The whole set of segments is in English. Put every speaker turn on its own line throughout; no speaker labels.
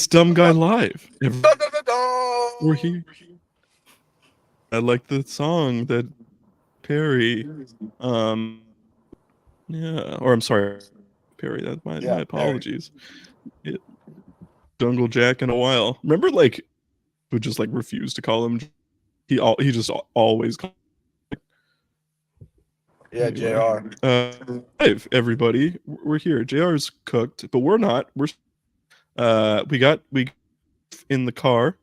It's Dumb Guy Live.
Dun, dun, dun, dun.
We're here. I like the song that Perry, yeah, or I'm sorry, Perry. That's my
Yeah,
apologies. Jungle Jack in a while. Remember, like, would just like refuse to call him. He just always.
Yeah,
Anyway.
JR.
Hey, everybody, we're here. JR's cooked, but we're not. We got in the car.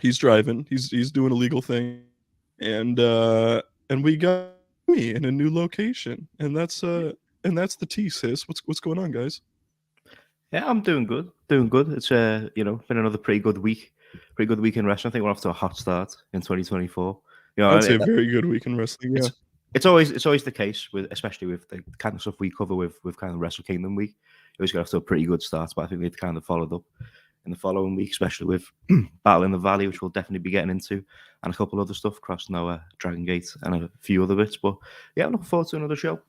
He's driving. He's doing a legal thing, and we got me in a new location, and that's the tea, sis. What's going on, guys?
Yeah, I'm doing good. Doing good. It's been another pretty good week in wrestling. I think we're off to a hot start in 2024.
I'd say a very good week in wrestling. Yeah,
it's always the case especially with the kind of stuff we cover with kind of Wrestle Kingdom week. You always got off to a pretty good start, but I think they've kind of followed up in the following week, especially with Battle in the Valley, which we'll definitely be getting into, and a couple other stuff, Cross Noah, Dragon Gate, and a few other bits. But yeah, I'm looking forward to another show.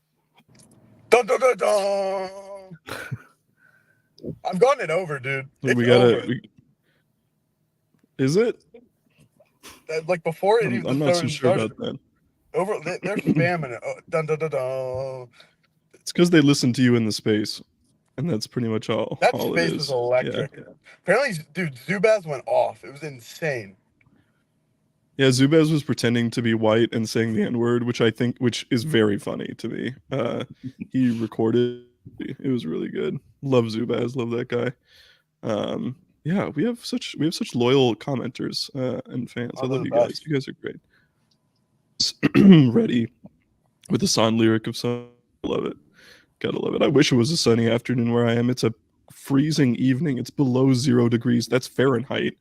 Dun, dun, dun, dun. I'm going it over, dude.
Is it?
Like before it even.
I'm not so sure about that.
They're spamming it. Oh, dun, dun, dun, dun.
It's because they listen to you in the space, and that's pretty much all.
That
all
space
it is.
was electric. Yeah. Apparently, dude, Zubaz went off. It was insane.
Yeah, Zubaz was pretending to be white and saying the N-word, which is very funny to me. He recorded. It was really good. Love Zubaz. Love that guy. Yeah, we have such loyal commenters and fans. I love you guys. You guys are great. Ready with the song lyric of song. Love it. Gotta love it. I wish it was a sunny afternoon where I am. It's a freezing evening. It's below 0 degrees. That's Fahrenheit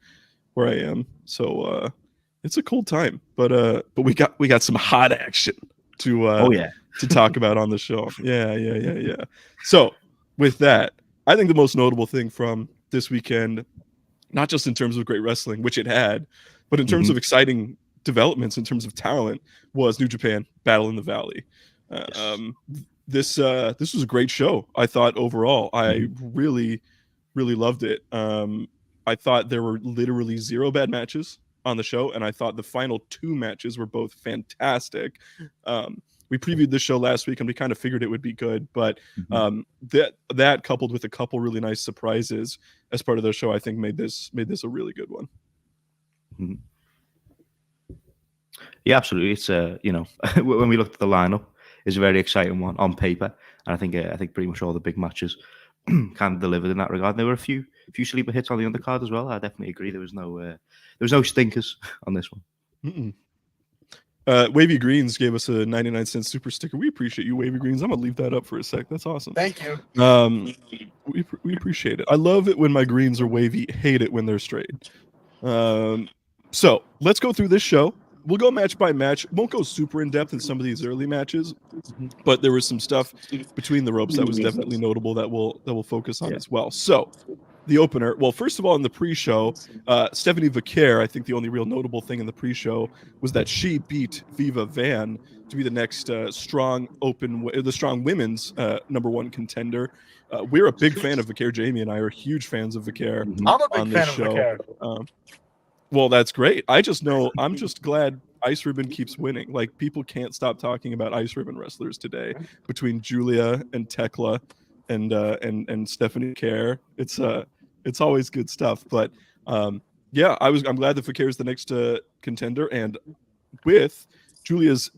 where I am. So it's a cold time. But we got some hot action to talk about on the show. Yeah. So with that, I think the most notable thing from this weekend, not just in terms of great wrestling, which it had, but in terms of exciting developments, in terms of talent, was New Japan Battle in the Valley. This was a great show, I thought, overall. I really loved it. I thought there were literally 0 bad matches on the show, and I thought the final 2 matches were both fantastic. We previewed this show last week, and we kind of figured it would be good, but that coupled with a couple really nice surprises as part of the show, I think made this a really good one.
Mm-hmm. Yeah, absolutely. It's when we looked at the lineup, it's a very exciting one on paper, and I think pretty much all the big matches kind of delivered in that regard. There were a few sleeper hits on the undercard as well. I definitely agree. There was no stinkers on this one.
Mm-mm. Wavy Greens gave us a 99-cent super sticker. We appreciate you, Wavy Greens. I'm gonna leave that up for a sec. That's awesome.
Thank you.
We appreciate it. I love it when my greens are wavy. Hate it when they're straight. So let's go through this show. We'll go match by match. Won't go super in depth in some of these early matches, but there was some stuff between the ropes that was definitely notable that we'll focus on as well. So the opener. Well, first of all, in the pre-show, Stephanie Vaquer, I think the only real notable thing in the pre-show was that she beat Viva Van to be the next strong women's #1 contender. We're a big fan of Vaquer. Jamie and I are huge fans of Vaquer.
I'm a big fan of Vaquer.
Well, that's great. I'm just glad Ice Ribbon keeps winning. Like, people can't stop talking about Ice Ribbon wrestlers today between Julia and Tekla and Stephanie Vaquer. It's always good stuff. But I'm glad that Vaquer is the next contender, and with Julia's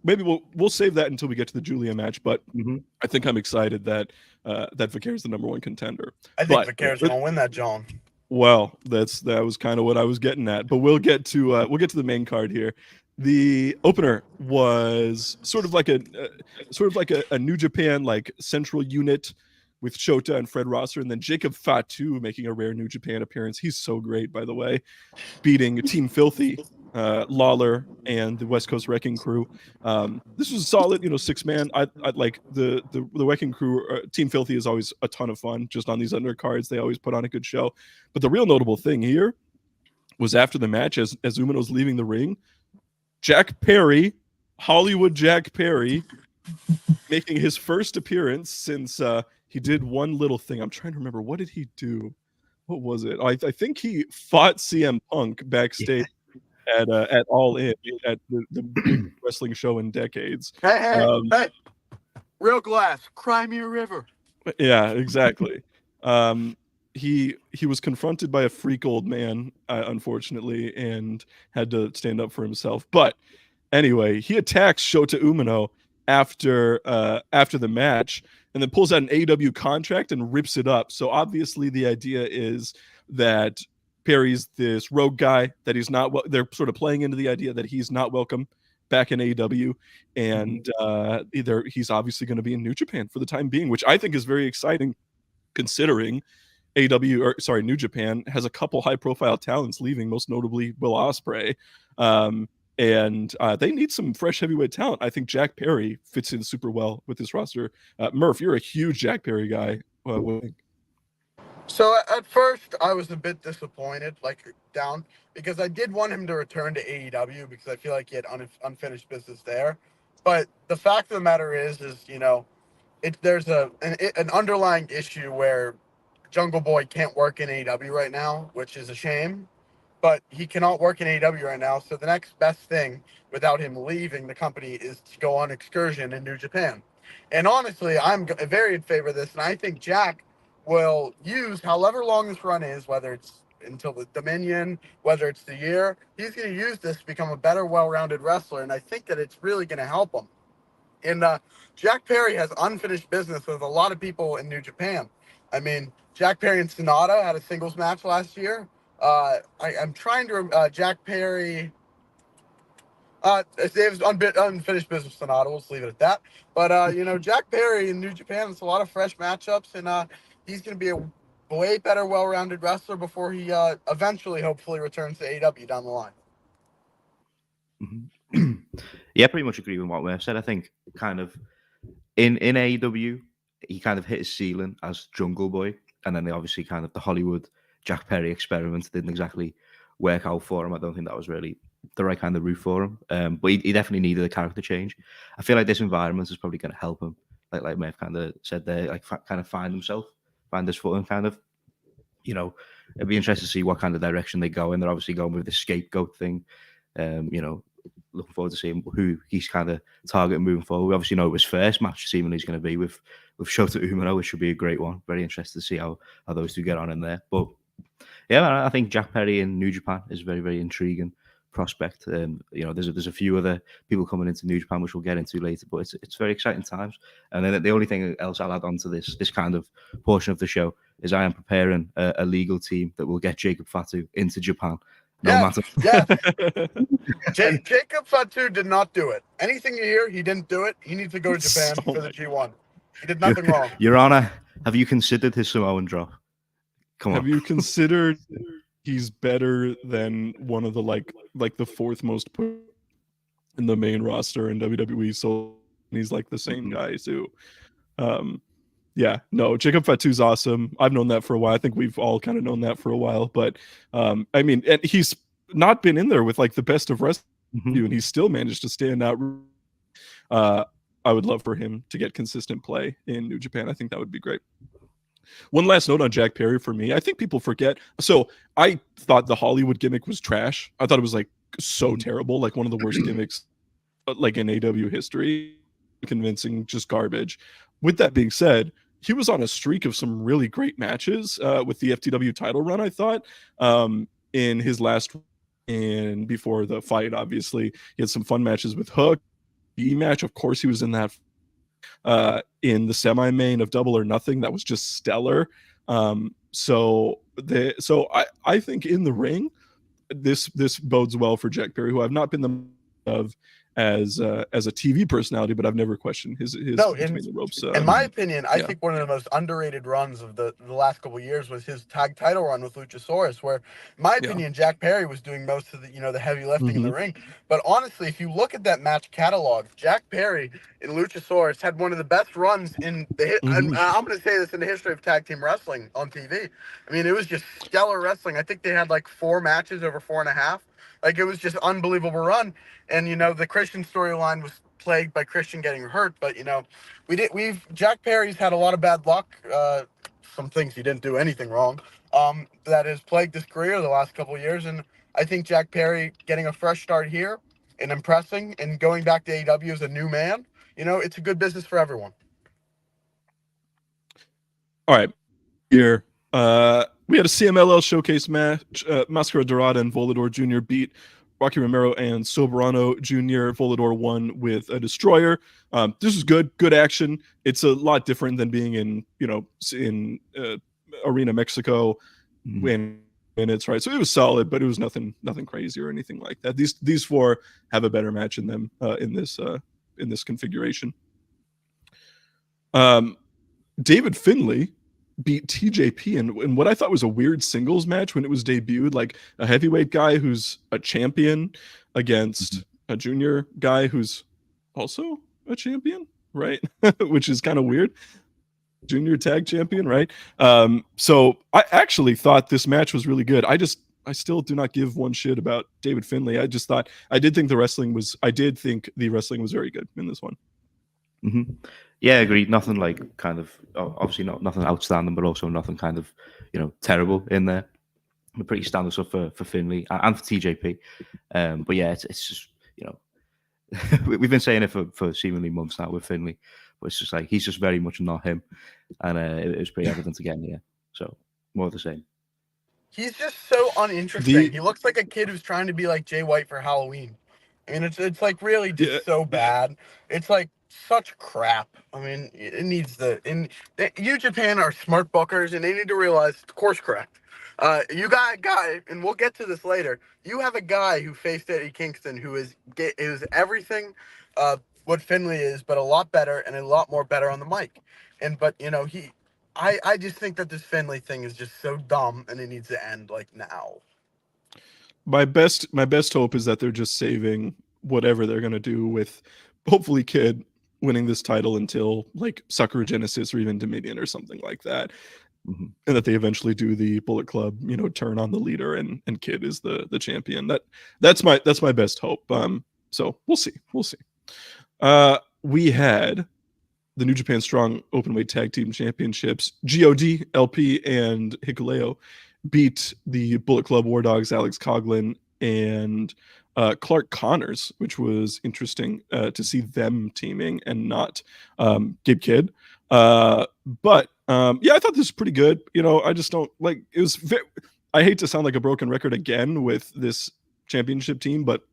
maybe we'll save that until we get to the Julia match. But I think I'm excited that Vaquer is the #1 contender.
I think Vaquer's gonna win that, John.
Well, that was kind of what I was getting at, but we'll get to the main card here. The opener was sort of like a New Japan like central unit with Shota and Fred Rosser, and then Jacob Fatu making a rare New Japan appearance. He's so great, by the way, beating Team Filthy, Lawler, and the West Coast Wrecking Crew. This was a solid, 6-man. I like the Wrecking Crew. Team Filthy is always a ton of fun. Just on these undercards, they always put on a good show. But the real notable thing here was after the match, as Umino's leaving the ring, Jack Perry, Hollywood Jack Perry, making his first appearance since he did one little thing. I'm trying to remember, what did he do what was it? I think he fought CM Punk backstage at All In at the big wrestling show in decades.
Hey, real glass, cry me a river.
Yeah, exactly. He was confronted by a freak old man, unfortunately, and had to stand up for himself. But anyway, he attacks Shota Umino after the match, and then pulls out an AEW contract and rips it up. So obviously, the idea is that Perry's this rogue guy, that he's not. They're sort of playing into the idea that he's not welcome back in AEW, and either he's obviously going to be in New Japan for the time being, which I think is very exciting, considering New Japan has a couple high-profile talents leaving, most notably Will Ospreay, and they need some fresh heavyweight talent. I think Jack Perry fits in super well with this roster. Murph, you're a huge Jack Perry guy.
So at first, I was a bit disappointed, down, because I did want him to return to AEW because I feel like he had unfinished business there. But the fact of the matter is there's an underlying issue where Jungle Boy can't work in AEW right now, which is a shame. But he cannot work in AEW right now, so the next best thing without him leaving the company is to go on excursion in New Japan. And honestly, I'm very in favor of this, and I think Jack will use however long this run is, whether it's until the Dominion, whether it's the year, he's going to use this to become a better, well-rounded wrestler, and I think that it's really going to help him. And Jack Perry has unfinished business with a lot of people in New Japan. I mean, Jack Perry and Sonata had a singles match last year. I'm trying to Jack Perry. It was unfinished business with Sonata. We'll just leave it at that. But Jack Perry in New Japan, it's a lot of fresh matchups, and he's going to be a way better, well-rounded wrestler before he eventually, hopefully, returns to AEW down the line.
Mm-hmm. Yeah, pretty much agree with what Murph said. I think kind of in AEW, he kind of hit his ceiling as Jungle Boy, and then obviously kind of the Hollywood Jack Perry experiment didn't exactly work out for him. I don't think that was really the right kind of route for him. But he definitely needed a character change. I feel like this environment is probably going to help him. Like Murph kind of said there, like kind of find himself, find his footing, kind of. It'd be interesting to see what kind of direction they go in. They're obviously going with the scapegoat thing. Looking forward to seeing who he's kind of targeting moving forward. We obviously know his first match seemingly is going to be with Shota Umino, which should be a great one. Very interested to see how those two get on in there. But yeah, I think Jack Perry in New Japan is a very, very intriguing prospect. There's a few other people coming into New Japan, which we'll get into later, but it's very exciting times. And then the only thing else I'll add on to this kind of portion of the show is I am preparing a legal team that will get Jacob Fatu into Japan. Matter.
Yeah. Jacob Fatu did not do it. Anything you hear, he didn't do it. He needs to go to Japan for the G1. He did nothing wrong.
Your Honor, have you considered his Samoan drop? Come on.
Have you considered he's better than one of the like the fourth most put in the main roster in WWE? So he's like the same guy too. Yeah, no, Jacob Fatu's awesome. I've known that for a while. I think we've all kind of known that for a while. But I mean, and he's not been in there with like the best of wrestling, and he's still managed to stand out. I would love for him to get consistent play in New Japan. I think that would be great. One last note on Jack Perry for me. I think people forget. So I thought the Hollywood gimmick was trash. I thought it was like so terrible, like one of the worst gimmicks like in AW history. Convincing, just garbage. With that being said, he was on a streak of some really great matches with the FTW title run, I thought, in his last and before the fight, obviously. He had some fun matches with Hook. The match, of course, he was in that in the semi-main of Double or Nothing. That was just stellar. So I think in the ring, this bodes well for Jack Perry, who I've not been the of as a TV personality, but I've never questioned his between the ropes.
In my opinion, I think one of the most underrated runs of the last couple of years was his tag title run with Luchasaurus, where, in my opinion, Jack Perry was doing most of the heavy lifting in the ring. But honestly, if you look at that match catalog, Jack Perry and Luchasaurus had one of the best runs in the I'm going to say this, in the history of tag team wrestling on TV. I mean, it was just stellar wrestling. I think they had like 4 matches over 4.5. Like, it was just unbelievable run. And, the Christian storyline was plagued by Christian getting hurt. But, Jack Perry's had a lot of bad luck some things he didn't do anything wrong. That has plagued his career the last couple of years, and I think Jack Perry getting a fresh start here and impressing and going back to AEW as a new man, it's a good business for everyone.
All right, here we had a CMLL showcase match. Mascara Dorada and Volador Jr. beat Rocky Romero and Soberano Jr. Volador won with a destroyer. This is good action. It's a lot different than being in Arena Mexico when minutes, right? So it was solid, but it was nothing crazy or anything like that. These four have a better match in them in this configuration. David Finlay beat TJP in what I thought was a weird singles match when it was debuted, like a heavyweight guy who's a champion against a junior guy who's also a champion, right? Which is kind of weird. Junior tag champion, right? So I actually thought this match was really good. I still do not give one shit about David Finlay. I did think the wrestling was very good in this one.
Mm-hmm. Yeah, agreed. Nothing like kind of obviously nothing outstanding, but also nothing kind of terrible in there. But pretty standard stuff for Finlay and for TJP. But yeah, it's just we've been saying it for seemingly months now with Finlay, but it's just like he's just very much not him, and it was pretty evident again here. So more of the same.
He's just so uninteresting. He looks like a kid who's trying to be like Jay White for Halloween. I mean, it's like really just so bad. It's like such crap. I mean, it needs New Japan are smart bookers, and they need to realize course correct. You got a guy, and we'll get to this later. You have a guy who faced Eddie Kingston who is everything what Finlay is, but a lot better and a lot more better on the mic. I just think that this Finlay thing is just so dumb, and it needs to end like now.
My best hope is that they're just saving whatever they're gonna do with hopefully Kid winning this title until like Sakura Genesis or even Dominion or something like that. Mm-hmm. And that they eventually do the Bullet Club, turn on the leader and Kid is the champion. That's my best hope. So we'll see. We had the New Japan Strong Openweight Tag Team Championships. God, LP, and Hikuleo beat the Bullet Club War Dogs, Alex Coughlin and Clark Connors, which was interesting to see them teaming and not Gabe Kidd. But yeah, I thought this was pretty good. I just don't like it was. I hate to sound like a broken record again with this championship team, but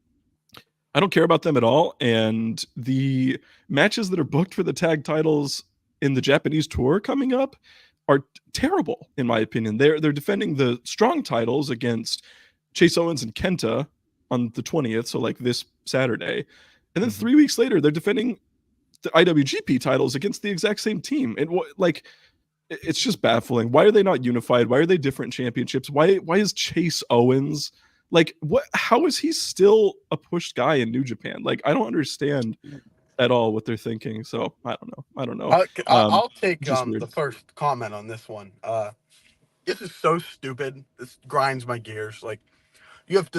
I don't care about them at all. And the matches that are booked for the tag titles in the Japanese tour coming up are terrible, in my opinion. They're defending the Strong titles against Chase Owens and Kenta on the 20th, so like this Saturday. And then 3 weeks later, they're defending the IWGP titles against the exact same team. And it's just baffling. Why are they not unified? Why are they different championships? Why is Chase Owens how is he still a pushed guy in New Japan? Like, I don't understand at all what they're thinking. So I don't know.
I'll take the first comment on this one. This is so stupid. This grinds my gears. Like, you have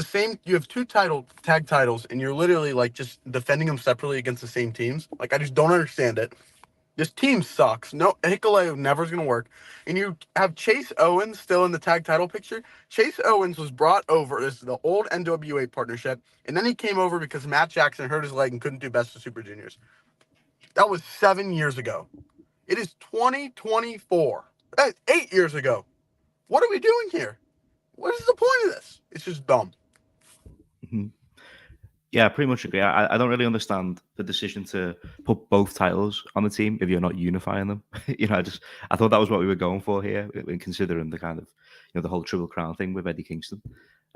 two tag titles, and you're literally like just defending them separately against the same teams. Like, I just don't understand it. This team sucks. No, Hikuleo never's going to work. And you have Chase Owens still in the tag title picture. Chase Owens was brought over as the old NWA partnership, and then he came over because Matt Jackson hurt his leg and couldn't do Best of Super Juniors. That was 7 years ago. It is 2024. That's 8 years ago. What are we doing here? What is the point of this? It's just dumb.
Mm-hmm. Yeah, pretty much agree. I don't really understand the decision to put both titles on the team if you're not unifying them. I thought that was what we were going for here, in considering the kind of the whole Triple Crown thing with Eddie Kingston.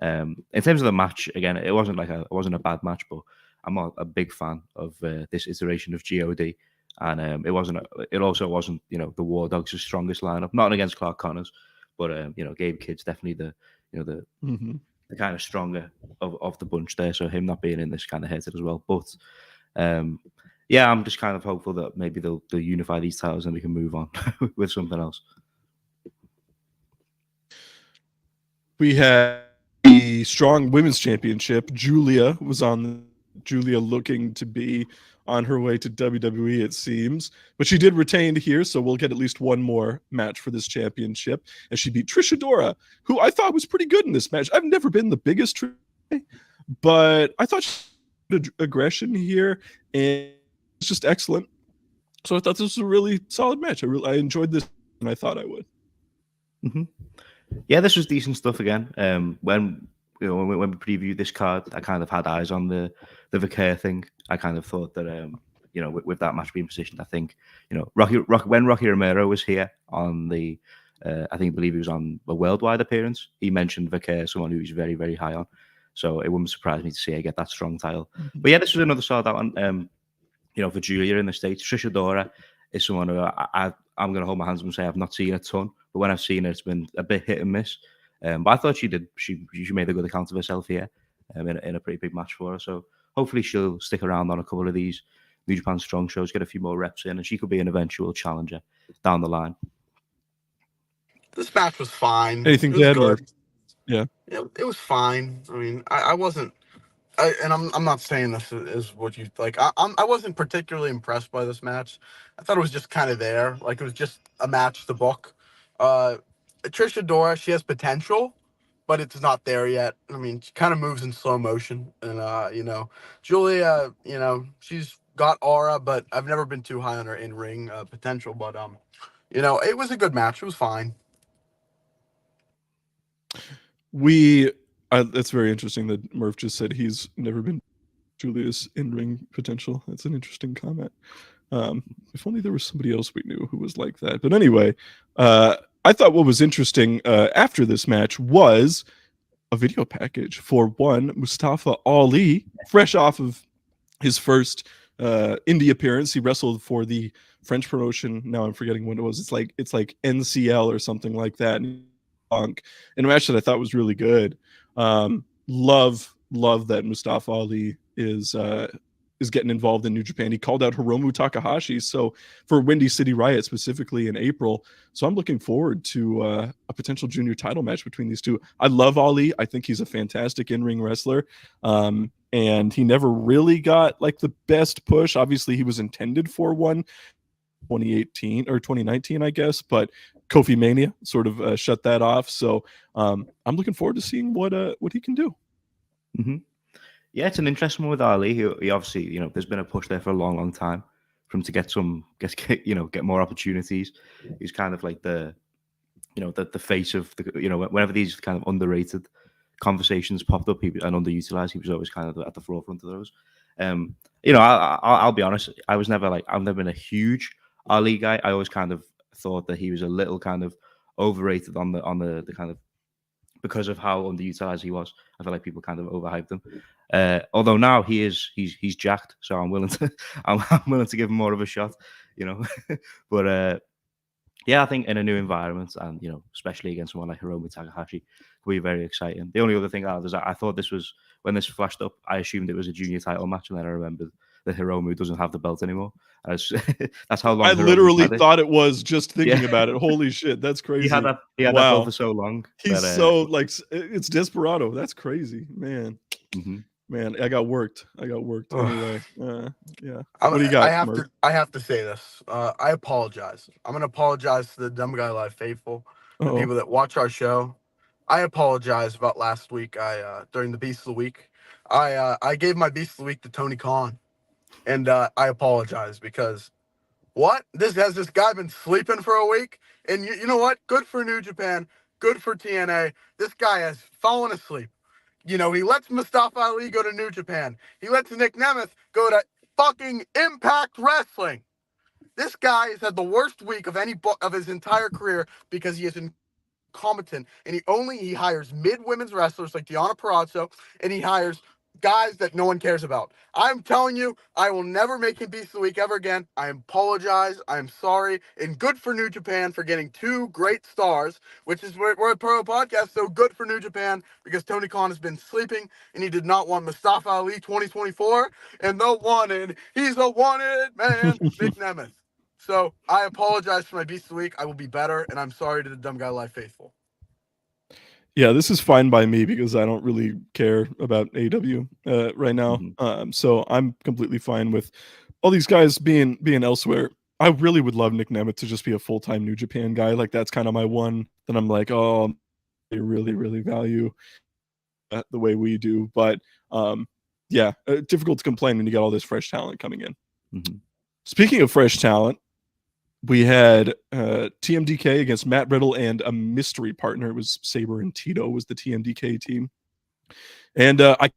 In terms of the match, again, it wasn't a bad match, but I'm not a big fan of this iteration of God, and it also wasn't the War Dogs' strongest lineup. Not against Clark Connors, but Gabe Kidd's definitely the kind of stronger of the bunch there, so him not being in this kind of hurts it as well. But yeah, I'm just kind of hopeful that maybe they'll unify these titles and we can move on with something else. We
had the Strong Women's Championship. Julia was on Julia looking to be on her way to WWE, it seems. But she did retain here, so we'll get at least one more match for this championship. And she beat Trish Adora, who I thought was pretty good in this match. I've never been the biggest Trish, but I thought she had aggression here, and it's just excellent. So I thought this was a really solid match. I enjoyed this, and I thought I would.
Mm-hmm. Yeah, this was decent stuff again. When when we previewed this card, I kind of had eyes on the Vicaire thing. I kind of thought that with that match being positioned, I think when Rocky Romero was here on the, I believe he was on a worldwide appearance. He mentioned Vicaire, someone who he's very, very high on. So it wouldn't surprise me to see her get that strong title. Mm-hmm. But yeah, this was another solid one. For Julia in the States, Trish Adora is someone who I'm going to hold my hands up and say I've not seen a ton, but when I've seen her, it's been a bit hit and miss. But I thought she made a good account of herself here in a pretty big match for her. So hopefully she'll stick around on a couple of these New Japan Strong shows, get a few more reps in, and she could be an eventual challenger down the line.
This match was fine.
Anything to add? Yeah,
it was fine. I mean, I wasn't. And I'm not saying this is what you like. I wasn't particularly impressed by this match. I thought it was just kind of there, like it was just a match to book. Trish Adora, she has potential, but it's not there yet. I mean, she kind of moves in slow motion, and Julia, she's got aura, but I've never been too high on her in ring potential. But it was a good match. It was fine.
That's very interesting that Murph just said he's never been Julia's in-ring potential. That's an interesting comment. If only there was somebody else we knew who was like that. But anyway, I thought what was interesting after this match was a video package for one Mustafa Ali, fresh off of his first indie appearance. He wrestled for the French promotion. Now I'm forgetting what it was. It's like NCL or something like that. In a match that I thought was really good. Love that Mustafa Ali is getting involved in New Japan. He called out Hiromu Takahashi, so for Windy City Riot specifically in April. So I'm looking forward to a potential junior title match between these two. I love Ali. I think he's a fantastic in-ring wrestler. And he never really got like the best push. Obviously, he was intended for one 2018 or 2019, I guess, but Kofi Mania sort of shut that off. So I'm looking forward to seeing what he can do.
Mm-hmm. Yeah, it's an interesting one with Ali. He obviously, there's been a push there for a long, long time for him to get more opportunities. He's kind of like the face of the, whenever these kind of underrated conversations popped up and underutilized, he was always kind of at the forefront of those. I'll be honest, I've never been a huge Ali guy. I always kind of thought that he was a little kind of overrated on the kind of, because of how underutilized he was. I feel like people kind of overhyped him. Although now he's jacked, so I'm willing to give him more of a shot, But yeah, I think in a new environment and especially against someone like Hiromu Takahashi, will be very exciting. The only other thing is I thought this was, when this flashed up, I assumed it was a junior title match, and then I remembered that Hiromu doesn't have the belt anymore. That's how long
I literally thought it was, just thinking about it. Holy shit, that's crazy.
He had that belt for so long.
He's so it's Desperado. That's crazy, man. Mm-hmm. Man, I got worked. Anyway. Yeah. What do you got?
I have to say this. I apologize. I'm gonna apologize to the Dumb Guy Live faithful, the people that watch our show. I apologize about last week. During the Beast of the Week, I gave my Beast of the Week to Tony Khan, and I apologize because this guy been sleeping for a week, and you know what? Good for New Japan. Good for TNA. This guy has fallen asleep. He lets Mustafa Ali go to New Japan. He lets Nick Nemeth go to fucking Impact Wrestling. This guy has had the worst week of of his entire career because he is incompetent, and he hires mid-women's wrestlers like Deonna Purrazzo, and he hires guys that no one cares about. I'm telling you, I will never make him Beast of the Week ever again. I apologize. I'm sorry. And good for New Japan for getting two great stars, which is we're a pro podcast, so good for New Japan because Tony Khan has been sleeping and he did not want Mustafa Ali 2024 and he's a wanted man, Nick Nemeth. So I apologize for my Beast of the Week. I will be better, and I'm sorry to the Dumb Guy Live faithful.
Yeah, this is fine by me because I don't really care about AW right now. So I'm completely fine with all these guys being elsewhere. I really would love Nick Nemeth to just be a full-time New Japan guy. Like that's kind of my one that I'm like, oh, they really, really value the way we do. But yeah, difficult to complain when you got all this fresh talent coming in.
Mm-hmm.
Speaking of fresh talent, we had TMDK against Matt Riddle and a mystery partner. It was Saber and Tito was the TMDK team. And I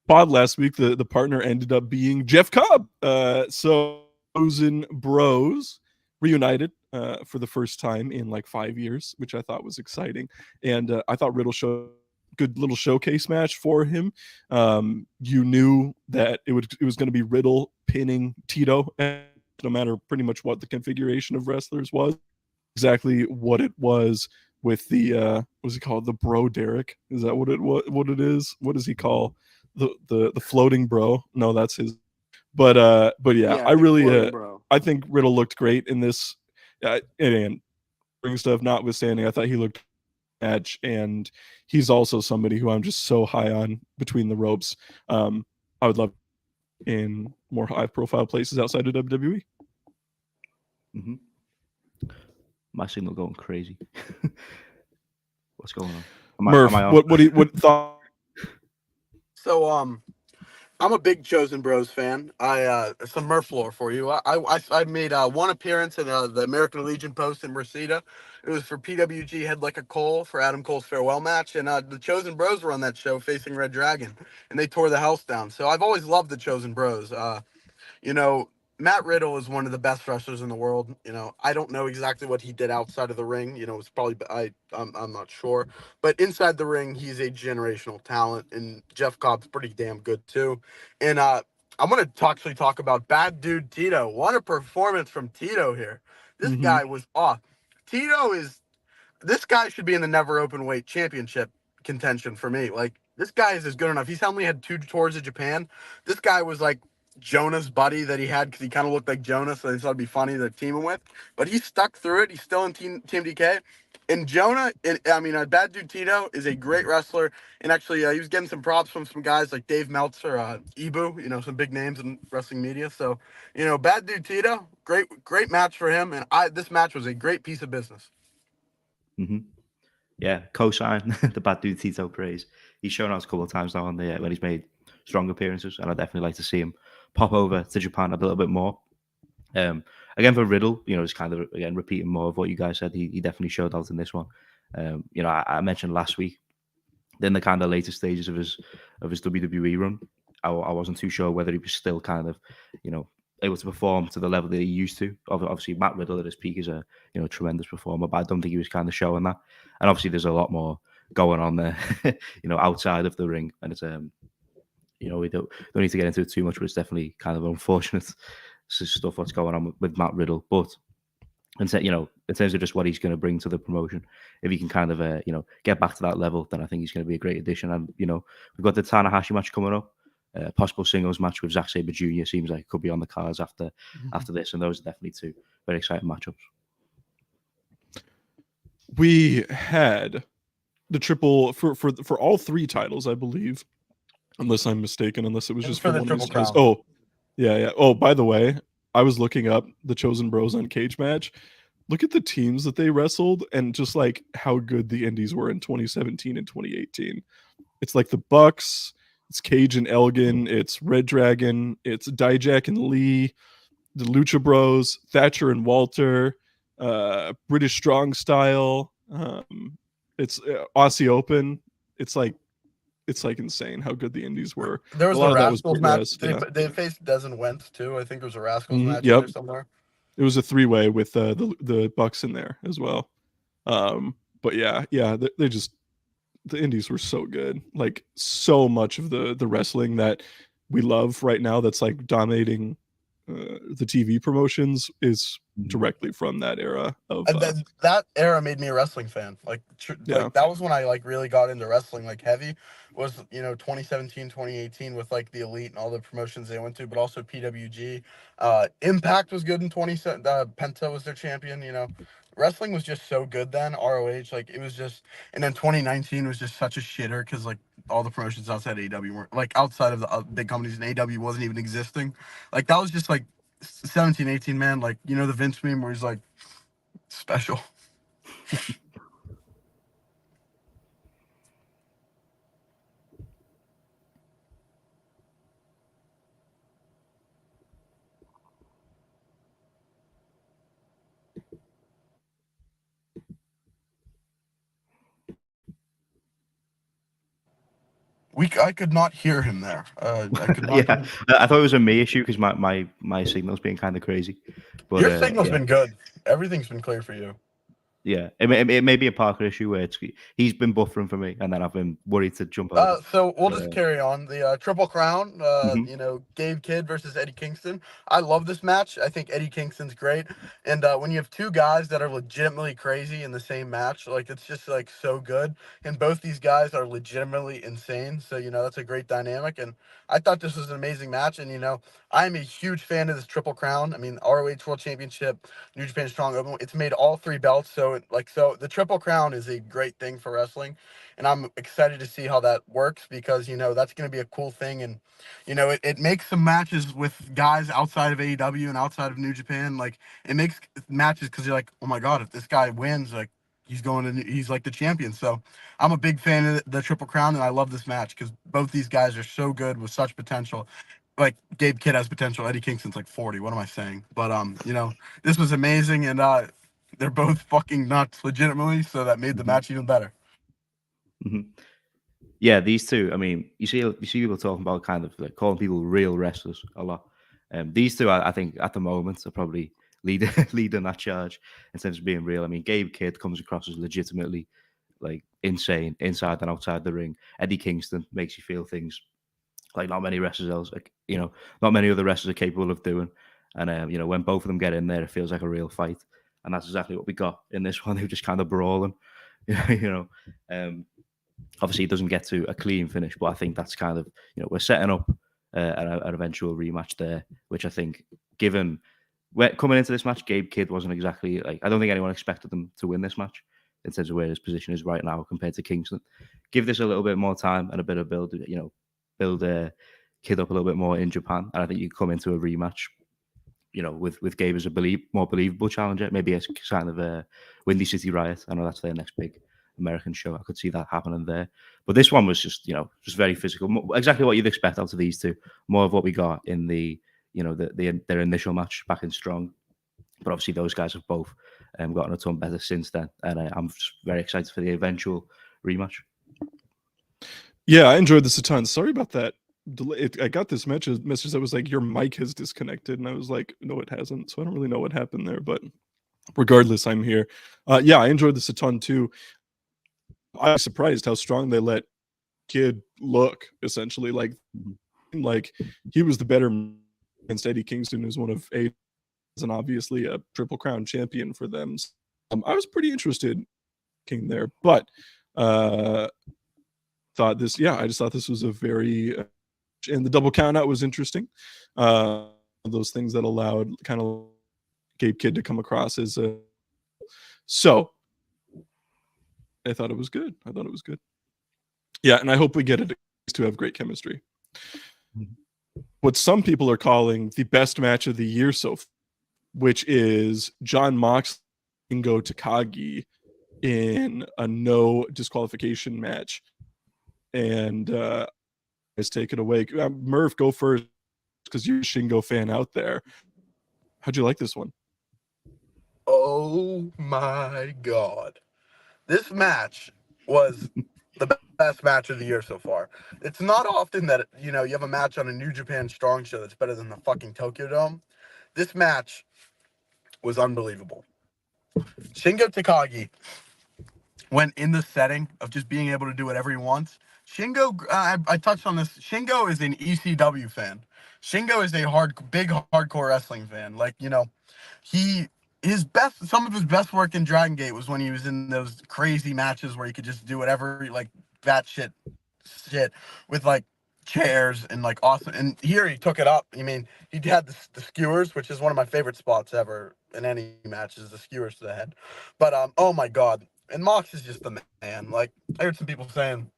pod last week, the partner ended up being Jeff Cobb. So Chosen Bros reunited for the first time in like 5 years, which I thought was exciting. And I thought Riddle showed good little showcase match for him. You knew that it was going to be Riddle pinning Tito, no matter pretty much what the configuration of wrestlers was. Exactly what it was with the what's he called? The bro Derek. Is that what it is? What does he call the floating bro? No, that's his. But yeah, I really I think Riddle looked great in this. And ring stuff notwithstanding, I thought he looked match, and he's also somebody who I'm just so high on between the ropes. I would love in more high profile places outside of WWE.
Mm-hmm. My signal going crazy. What's going on?
Murph, am I on? What thought?
So I'm a big Chosen Bros fan. Some Murph lore for you. I made one appearance in the American Legion post in Reseda. It was for PWG Head Like a Cole for Adam Cole's farewell match, and the Chosen Bros were on that show facing Red Dragon, and they tore the house down. So I've always loved the Chosen Bros. You know, Matt Riddle is one of the best wrestlers in the world. You know, I don't know exactly what he did outside of the ring. You know, it's probably I'm not sure, but inside the ring, he's a generational talent, and Jeff Cobb's pretty damn good too. And I'm gonna actually talk about Bad Dude Tito. What a performance from Tito here! This guy was off. Tito is this guy should be in the never open weight championship contention for me. Like this guy is good enough. He's only had 2 tours of Japan. This guy was like Jonah's buddy that he had because he kind of looked like Jonah, so they thought it'd be funny to team him with. But he stuck through it. He's still in Team DK. And Jonah, Bad Dude Tito is a great wrestler. And actually, he was getting some props from some guys like Dave Meltzer, Ibu, some big names in wrestling media. So, Bad Dude Tito, great match for him. And this match was a great piece of business.
Mm-hmm. Yeah, co-sign the Bad Dude Tito praise. He's shown us a couple of times now on when he's made strong appearances, and I'd definitely like to see him pop over to Japan a little bit more. Again, for Riddle, just kind of again repeating more of what you guys said. He definitely showed out in this one. I mentioned last week, in the kind of later stages of his WWE run, I wasn't too sure whether he was still kind of, able to perform to the level that he used to. Obviously, Matt Riddle at his peak is a tremendous performer, but I don't think he was kind of showing that. And obviously, there's a lot more going on there, outside of the ring, and it's we don't need to get into it too much, but it's definitely kind of unfortunate stuff what's going on with Matt Riddle. But in terms of just what he's going to bring to the promotion, if he can kind of get back to that level, then I think he's going to be a great addition. And we've got the Tanahashi match coming up. Possible singles match with Zack Sabre Jr. seems like it could be on the cards after this, and those are definitely 2 very exciting matchups.
We had the triple for all 3 titles, I believe, unless I'm mistaken. Unless it was just for one of these titles. Oh, yeah. Oh, by the way, I was looking up the Chosen Bros on Cage Match. Look at the teams that they wrestled, and just like how good the Indies were in 2017 and 2018. It's like the Bucks. It's Cage and Elgin. It's Red Dragon. It's Dijak and Lee. The Lucha Bros. Thatcher and Walter. British Strong Style. It's Aussie Open. It's like insane how good the Indies were.
There was a Rascals match. They faced Des and Wentz too. I think there was a Rascals match in there somewhere.
It was a 3-way with the Bucks in there as well. But yeah, they just, the Indies were so good. Like so much of the wrestling that we love right now that's like dominating the TV promotions is directly from that era of
that era made me a wrestling fan. Like that was when I like really got into wrestling like heavy. Was 2017 2018 with like the Elite and all the promotions they went to, but also PWG. Impact was good in 2017. Penta was their champion. wrestling was just so good then. ROH, like it was just, and then 2019 was just such a shitter because like all the promotions outside AEW weren't like outside of the big companies, and AEW wasn't even existing. Like that was just like 17, 18, man. Like you know the Vince meme where he's like special. I could not hear him there. I could not.
Yeah, I thought it was a me issue because my signal's being kind of crazy. But
Your signal's
yeah,
been good. Everything's been clear for you.
yeah, it may be a Parker issue where he's been buffering for me, and then I've been worried to jump over.
So we'll
But,
just carry on the Triple Crown.
mhm.
You know, Gabe Kidd versus Eddie Kingston. I love this match. I think Eddie Kingston's great. And when you have two guys that are legitimately crazy in the same match, like it's just like so good. And both these guys are legitimately insane. So you know that's a great dynamic. And I thought this was an amazing match. And you know, I'm a huge fan of this Triple Crown. I mean, ROH World Championship, New Japan Strong Open. It's made all three belts. So so the Triple Crown is a great thing for wrestling, and I'm excited to see how that works because you know that's going to be a cool thing, and you know it makes some matches with guys outside of AEW and outside of New Japan. Like it makes matches because you're like, oh my god, if this guy wins, like he's like the champion. So I'm a big fan of the Triple Crown, and I love this match because both these guys are so good with such potential. Like Gabe Kidd has potential. Eddie Kingston's like 40. What am I saying? But you know, this was amazing, and they're both fucking nuts, legitimately. So that made the
Mhm.
match even better.
Mhm. Yeah, these two. I mean, you see people talking about kind of like calling people real wrestlers a lot. These two, I think, at the moment, are probably leading that charge in terms of being real. I mean, Gabe Kidd comes across as legitimately like insane inside and outside the ring. Eddie Kingston makes you feel things like not many wrestlers else, like, you know, not many other wrestlers are capable of doing. And you know, when both of them get in there, it feels like a real fight, and that's exactly what we got in this one. They were just kind of brawling, you know. Um, Obviously, it doesn't get to a clean finish, but I think that's kind of, you know, we're setting up an eventual rematch there, which I think, given coming into this match, Gabe Kidd wasn't exactly like, I don't think anyone expected them to win this match in terms of where his position is right now compared to Kingston. Give this a little bit more time and a bit of build, you know, build Kidd up a little bit more in Japan, and I think you come into a rematch, you know, with Gabe as a more believable challenger, maybe a kind of a Windy City Riot. I know that's their next big American show. I could see that happening there. But this one was just, you know, just very physical. Exactly what you'd expect out of these two. More of what we got in the, you know, their initial match back in Strong. But obviously those guys have both gotten a ton better since then. And I'm just very excited for the eventual rematch.
Yeah, I enjoyed this a ton. Sorry about that. I got this message that was like, your mic has disconnected. And I was like, no, it hasn't. So I don't really know what happened there. But regardless, I'm here. Yeah, I enjoyed this a ton too. I was surprised how strong they let Kidd look, essentially. Like he was the better against Eddie Kingston, who's one of A and obviously a Triple Crown champion for them. I was pretty interested in there, but I just thought this was a very and the double count out was interesting. Those things that allowed kind of Gabe Kidd to come across as a so I thought it was good. Yeah, and I hope we get it to have great chemistry. What some people are calling the best match of the year so far, which is John Moxley and Shingo Takagi in a no disqualification match. And let's take it away. Murph, go first because you're a Shingo fan out there. How'd you like this one?
Oh my god. This match was the best match of the year so far. It's not often that, you know, you have a match on a New Japan Strong show that's better than the fucking Tokyo Dome. This match was unbelievable. Shingo Takagi went in the setting of just being able to do whatever he wants. Shingo, I touched on this. Shingo is an ECW fan. Shingo is a big hardcore wrestling fan. Like, you know, some of his best work in Dragon Gate was when he was in those crazy matches where he could just do whatever, like that shit with like chairs and like awesome. And here he took it up. I mean, he had the skewers, which is one of my favorite spots ever in any match, is the skewers to the head. But oh my god, and Mox is just the man. Like I heard some people saying,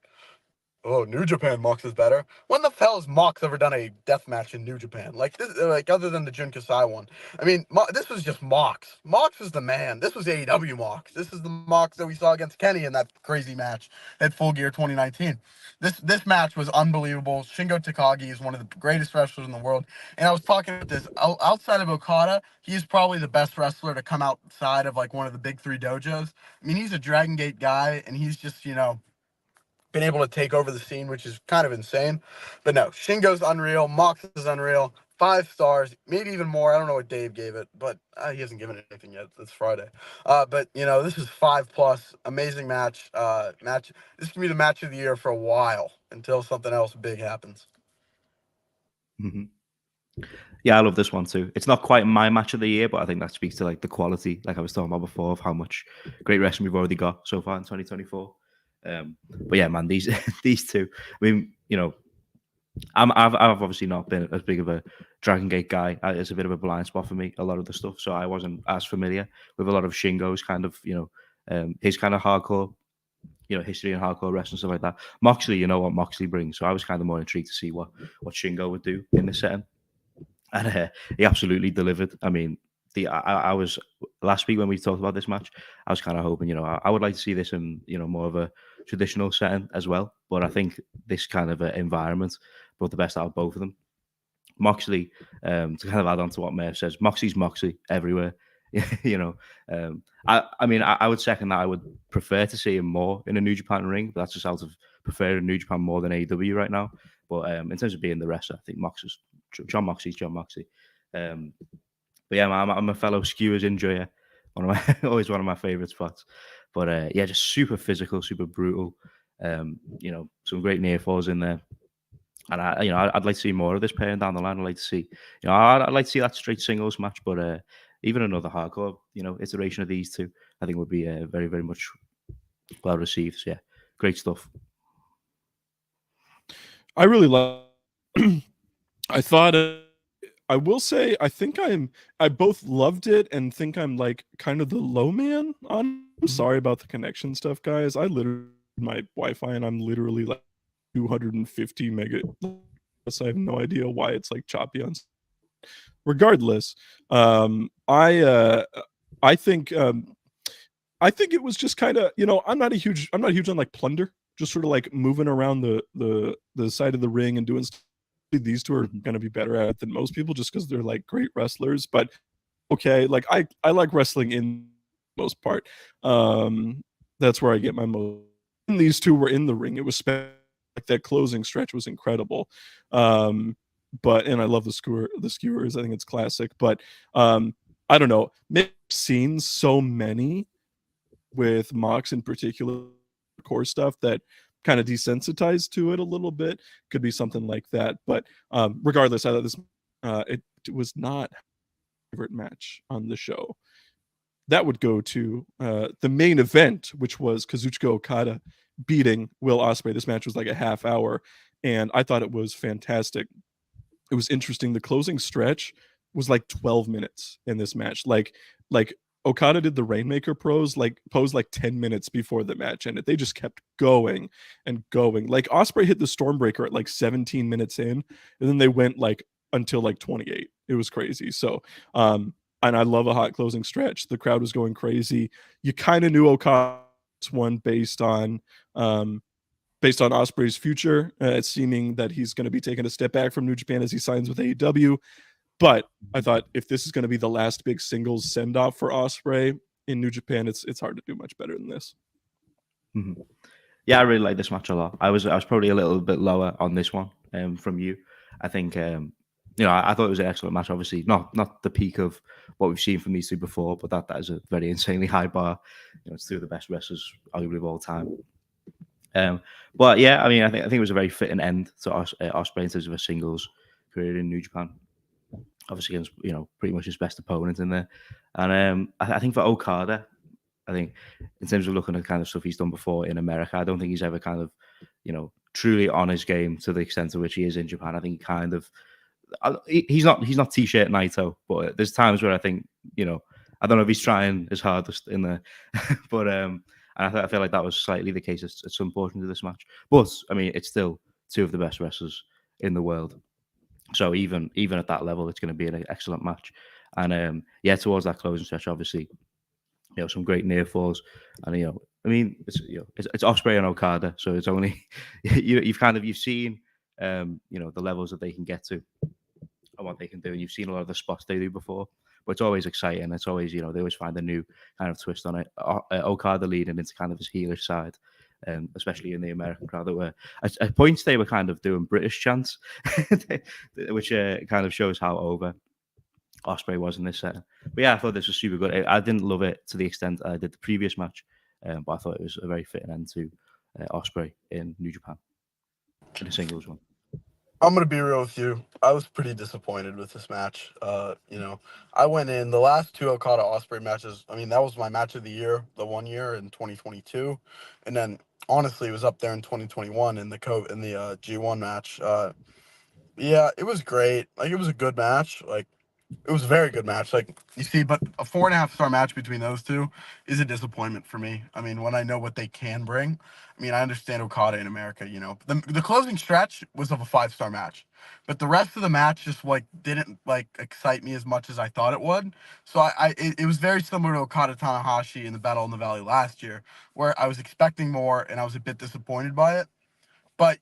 "Oh, New Japan Mox is better." When the hell has Mox ever done a death match in New Japan? Like this, like other than the Jun Kasai one. I mean, this was just Mox. Mox is the man. This was AEW Mox. This is the Mox that we saw against Kenny in that crazy match at Full Gear 2019. This match was unbelievable. Shingo Takagi is one of the greatest wrestlers in the world. And I was talking about this outside of Okada, he's probably the best wrestler to come outside of like one of the big three dojos. I mean, he's a Dragon Gate guy, and he's just been able to take over the scene, which is kind of insane. But no, Shingo's unreal. Mox is unreal. 5 stars, maybe even more. I don't know what Dave gave it, but he hasn't given it anything yet. It's Friday. But this is 5+. Amazing match. This can be the match of the year for a while until something else big happens.
Mm-hmm. Yeah, I love this one too. It's not quite my match of the year, but I think that speaks to like the quality, like I was talking about before, of how much great wrestling we've already got so far in 2024. But yeah, man, these these two. I mean, I've obviously not been as big of a Dragon Gate guy. It's a bit of a blind spot for me, a lot of the stuff. So I wasn't as familiar with a lot of Shingo's kind of, his kind of hardcore, history and hardcore wrestling stuff like that. Moxley, you know what Moxley brings. So I was kind of more intrigued to see what Shingo would do in this setting. And he absolutely delivered. I mean, I was last week when we talked about this match, I was kind of hoping, I would like to see this in, more of a traditional setting as well. But I think this kind of environment brought the best out of both of them. Moxley, to kind of add on to what Murph says, Moxley's Moxley everywhere. I mean, I would second that. I would prefer to see him more in a New Japan ring, but that's just out of preferring New Japan more than AEW right now. But in terms of being the wrestler, I think John Moxley's John Moxley. But yeah, I'm a fellow skewers enjoyer. Always one of my favorite spots. But yeah, just super physical, super brutal. Some great near falls in there. And I'd like to see more of this pairing down the line. I'd like to see, I'd like to see that straight singles match. But even another hardcore, iteration of these two, I think would be very, very much well received. So yeah, great stuff.
I really love. I thought. I will say, I think I both loved it and think I'm like kind of the low man on. I'm sorry about the connection stuff, guys. I literally my Wi-Fi and I'm literally like 250 mega. So I have no idea why it's like choppy on. Regardless, I think it was just kind of, I'm not huge on like plunder, just sort of like moving around the side of the ring and doing stuff. These two are going to be better at it than most people just because they're like great wrestlers. But okay, like I like wrestling in most part. That's where I get my most. And these two were in the ring. It was like that closing stretch was incredible. And I love the skewers. I think it's classic. But I don't know. Maybe I've seen so many with Mox in particular core stuff that kind of desensitized to it a little bit. Could be something like that. But regardless, I thought this it was not my favorite match on the show. That would go to the main event, which was Kazuchika Okada beating Will Ospreay. This match was like a half hour, and I thought it was fantastic. It was interesting. The closing stretch was like 12 minutes in this match. Like Okada did the Rainmaker pose like 10 minutes before the match ended. They just kept going and going. Like Ospreay hit the Stormbreaker at like 17 minutes in, and then they went like until like 28. It was crazy. So and I love a hot closing stretch. The crowd was going crazy. You kind of knew Okada won based on Ospreay's future, seeming that he's going to be taking a step back from New Japan as he signs with AEW. But I thought if this is going to be the last big singles send-off for Ospreay in New Japan, it's hard to do much better than this.
Mm-hmm. Yeah, I really like this match a lot. I was probably a little bit lower on this one from you. I think I thought it was an excellent match. Obviously, not the peak of what we've seen from these two before, but that is a very insanely high bar. It's two of the best wrestlers arguably of all time. But yeah, I mean, I think it was a very fitting end to Ospreay in terms of a singles career in New Japan. Obviously against pretty much his best opponent in there, and I think for Okada, I think in terms of looking at kind of stuff he's done before in America, I don't think he's ever kind of, truly on his game to the extent to which he is in Japan. I think he kind of, he's not T-shirt Naito, but there's times where I think, I don't know if he's trying his hardest in there, but I feel like that was slightly the case at some portions of this match. But I mean, it's still two of the best wrestlers in the world. So even at that level, it's going to be an excellent match. And towards that closing stretch, obviously, some great near falls, and I mean, it's Ospreay and Okada, so it's only you've seen the levels that they can get to and what they can do, and you've seen a lot of the spots they do before. But it's always exciting. It's always they always find a new kind of twist on it. Okada leading into kind of his heelish side. Especially in the American crowd, that were at points they were kind of doing British chants, which kind of shows how over Ospreay was in this setting. But yeah, I thought this was super good. I didn't love it to the extent I did the previous match, but I thought it was a very fitting end to Ospreay in New Japan in a singles one.
I'm gonna be real with you. I was pretty disappointed with this match. I went in the last two Okada Ospreay matches. I mean, that was my match of the year, the 1 year in 2022, and then honestly, it was up there in 2021 in the G1 match. Yeah, it was great. Like, it was a good match. Like, it was a very good match. Like, you see, but a 4.5-star match between those two is a disappointment for me. I mean, when I know what they can bring, I mean, I understand Okada in America, the closing stretch was of a 5-star match, but the rest of the match just didn't excite me as much as I thought it would. So it was very similar to Okada Tanahashi in the Battle in the Valley last year, where I was expecting more and I was a bit disappointed by it. But,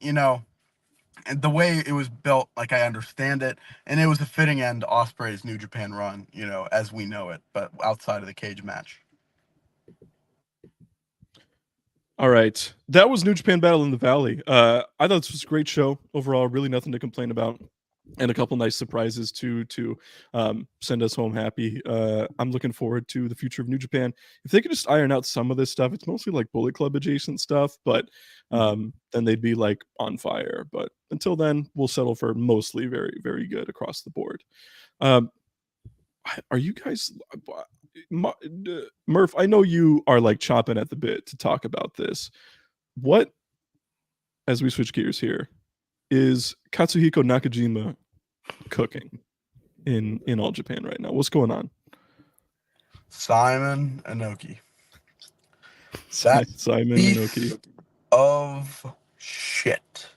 and the way it was built, like, I understand it, and it was a fitting end to Ospreay's New Japan run, as we know it, but outside of the cage match.
All right, that was New Japan Battle in the Valley. I thought this was a great show overall. Really nothing to complain about, and a couple nice surprises to send us home happy. I'm looking forward to the future of New Japan. If they could just iron out some of this stuff, it's mostly like Bullet Club adjacent stuff, but then they'd be like on fire. But until then, we'll settle for mostly very, very good across the board. Are you guys, Murph? I know you are like chomping at the bit to talk about this. What, as we switch gears here, is Katsuhiko Nakajima cooking in All Japan right now? What's going on?
Simon Inoki.
Simon Inoki
of shit.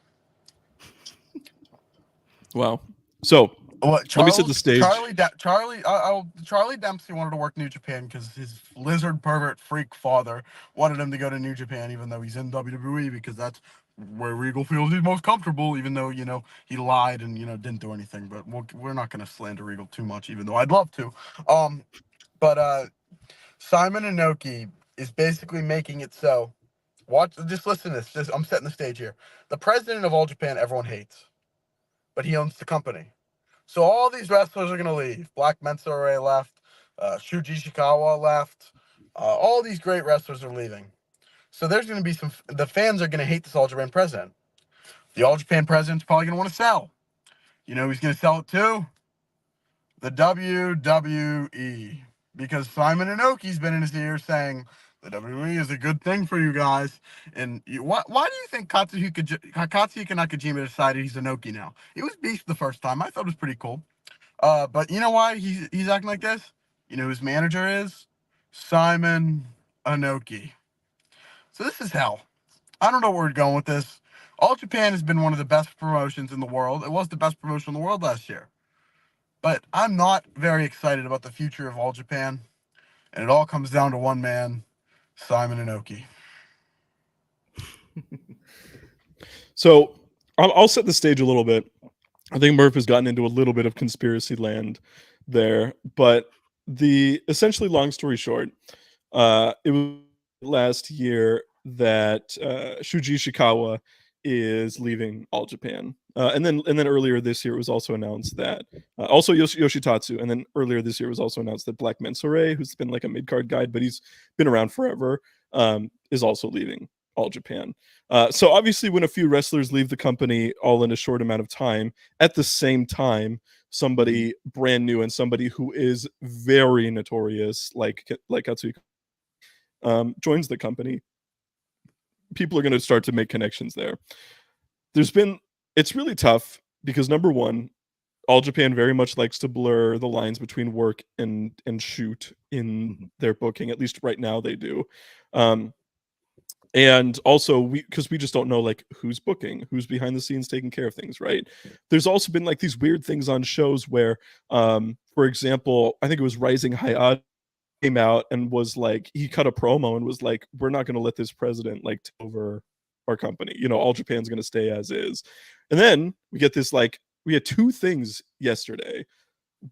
Wow. So
let
me set the stage.
Charlie Dempsey wanted to work New Japan because his lizard pervert freak father wanted him to go to New Japan, even though he's in WWE, because that's where Regal feels he's most comfortable, even though, he lied and, didn't do anything. But we're not going to slander Regal too much, even though I'd love to. But Simon Inoki is basically making it so. Just listen to this. I'm setting the stage here. The president of All Japan, everyone hates, but he owns the company. So all these wrestlers are going to leave. Black Mensa left. Shuji Ishikawa left. All these great wrestlers are leaving. So there's going to be the fans are going to hate this All Japan president. The All Japan president's probably going to want to sell. You know who's going to sell it to? The WWE. Because Simon Inoki's been in his ear saying the WWE is a good thing for you guys. And why do you think Katsuhiko Nakajima decided he's Inoki now? He was Beast the first time. I thought it was pretty cool. But you know why he's acting like this? You know who his manager is? Simon Inoki. So this is hell. I don't know where we're going with this. All Japan has been one of the best promotions in the world. It was the best promotion in the world last year. But I'm not very excited about the future of All Japan. And it all comes down to one man, Simon Inoki.
So I'll set the stage a little bit. I think Murph has gotten into a little bit of conspiracy land there, but essentially, long story short, it was last year that Shuji Ishikawa is leaving All Japan, and then earlier this year it was also announced that also Yoshitatsu, and then earlier this year it was also announced that Black Mensa, who's been like a mid card guy, but he's been around forever, is also leaving All Japan. So obviously, when a few wrestlers leave the company all in a short amount of time, at the same time, somebody brand new and somebody who is very notorious, like Katsuhiko, joins the company, people are going to start to make connections there. It's really tough because number one, All Japan very much likes to blur the lines between work and shoot in their booking. At least right now they do. And also because we just don't know like who's booking, who's behind the scenes taking care of things, right? There's also been like these weird things on shows where, for example, I think it was Rising Hayat came out and was like, he cut a promo and was like, we're not going to let this president like take over our company. All Japan's going to stay as is. And then we get this like, we had two things yesterday.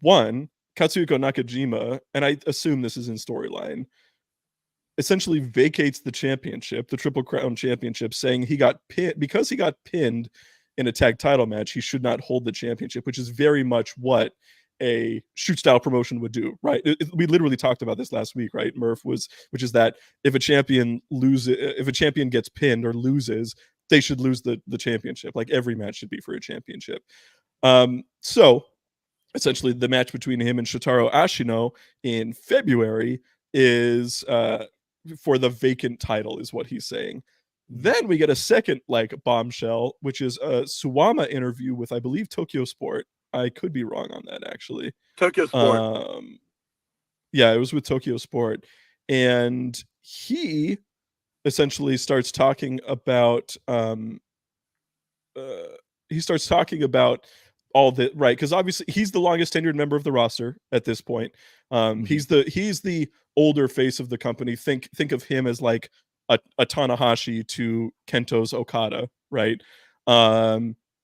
One, Katsuhiko Nakajima, and I assume this is in storyline, essentially vacates the championship, the Triple Crown championship, saying he got pinned in a tag title match, he should not hold the championship, which is very much what a shoot style promotion would do, right? We literally talked about this last week, right? Murph which is that if a champion gets pinned or loses, they should lose the championship. Like every match should be for a championship. So essentially the match between him and Shotaro Ashino in February is for the vacant title, is what he's saying. Then we get a second like bombshell, which is a Suwama interview with, I believe, Tokyo Sport. I could be wrong on that, actually.
Tokyo Sport.
Yeah, it was with Tokyo Sport. And he essentially starts talking about all the right, because obviously he's the longest tenured member of the roster at this point. He's the older face of the company. Think of him as like a Tanahashi to Kento's Okada, right?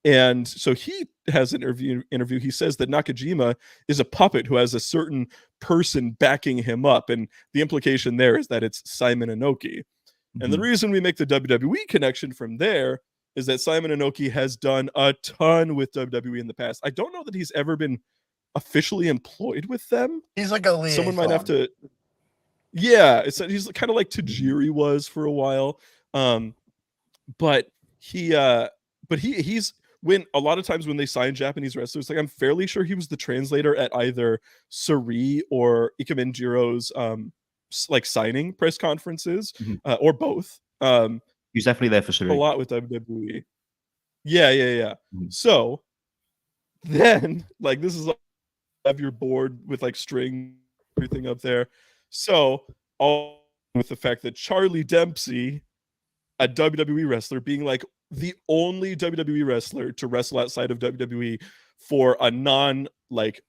And so he has an interview. He says that Nakajima is a puppet who has a certain person backing him up, and the implication there is that it's Simon Inoki. And the reason we make the WWE connection from there is that Simon Inoki has done a ton with WWE in the past. I don't know that he's ever been officially employed with them.
He's like a liaison.
Someone might have to. Yeah, he's kind of like Tajiri was for a while. But he's when a lot of times when they sign Japanese wrestlers, like I'm fairly sure he was the translator at either Suri or Ikemenjiro's like signing press conferences, or both.
He's definitely there for Suri.
A lot with WWE. Yeah. So then, like, this is have your board with like string, everything up there. So all with the fact that Charlie Dempsey, a WWE wrestler, being like the only WWE wrestler to wrestle outside of WWE for a non like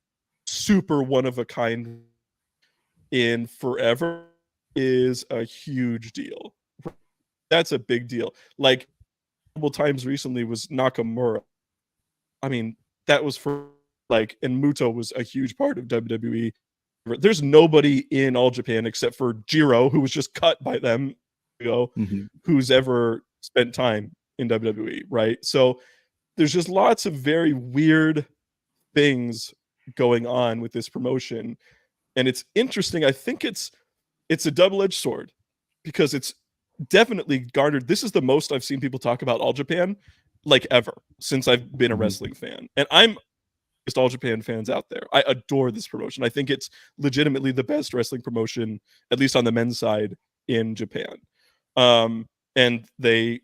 super one of a kind in forever, is a huge deal. That's a big deal. Like, multiple times recently was Nakamura. I mean, that was for like, and Muto was a huge part of WWE. There's nobody in All Japan except for Jiro, who was just cut by them, who's ever spent time in WWE, right? So there's just lots of very weird things going on with this promotion, and it's interesting. I think it's a double-edged sword because it's definitely garnered. This is the most I've seen people talk about All Japan like ever since I've been a wrestling fan, and I'm just All Japan fans out there. I adore this promotion. I think it's legitimately the best wrestling promotion, at least on the men's side, in Japan. And they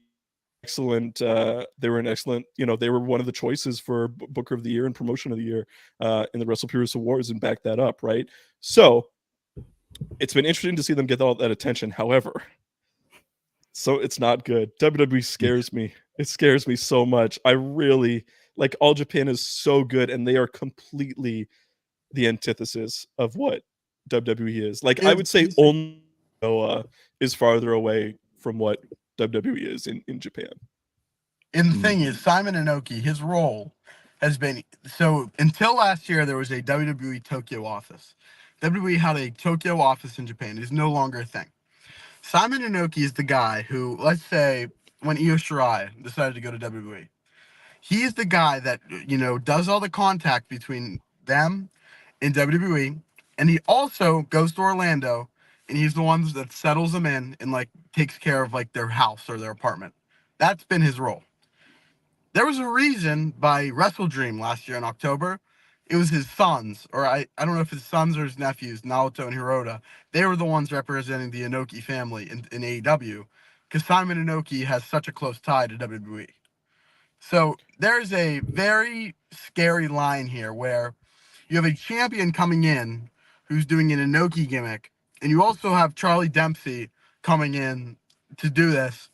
were an excellent, they were one of the choices for Booker of the Year and Promotion of the Year in the WrestlePurists Awards, and back that up, right? So it's been interesting to see them get all that attention. However, so it's not good. WWE scares me. It scares me so much. I really like All Japan is so good, and they are completely the antithesis of what WWE is. Like, I would say only Noah is farther away from what WWE is in Japan.
And the thing is, Simon Inoki, his role has been, so until last year, there was a WWE Tokyo office. WWE had a Tokyo office in Japan. It is no longer a thing. Simon Inoki is the guy who, let's say, when Io Shirai decided to go to WWE, he is the guy that, does all the contact between them and WWE, and he also goes to Orlando, and he's the one that settles them in and, like, takes care of, like, their house or their apartment. That's been his role. There was a reason by WrestleDream last year in October it was his sons, or I don't know if his sons or his nephews, Naoto and Hirota. They were the ones representing the Inoki family in AEW, because Simon Inoki has such a close tie to WWE. So there's a very scary line here where you have a champion coming in who's doing an Inoki gimmick, and you also have Charlie Dempsey coming in to do this.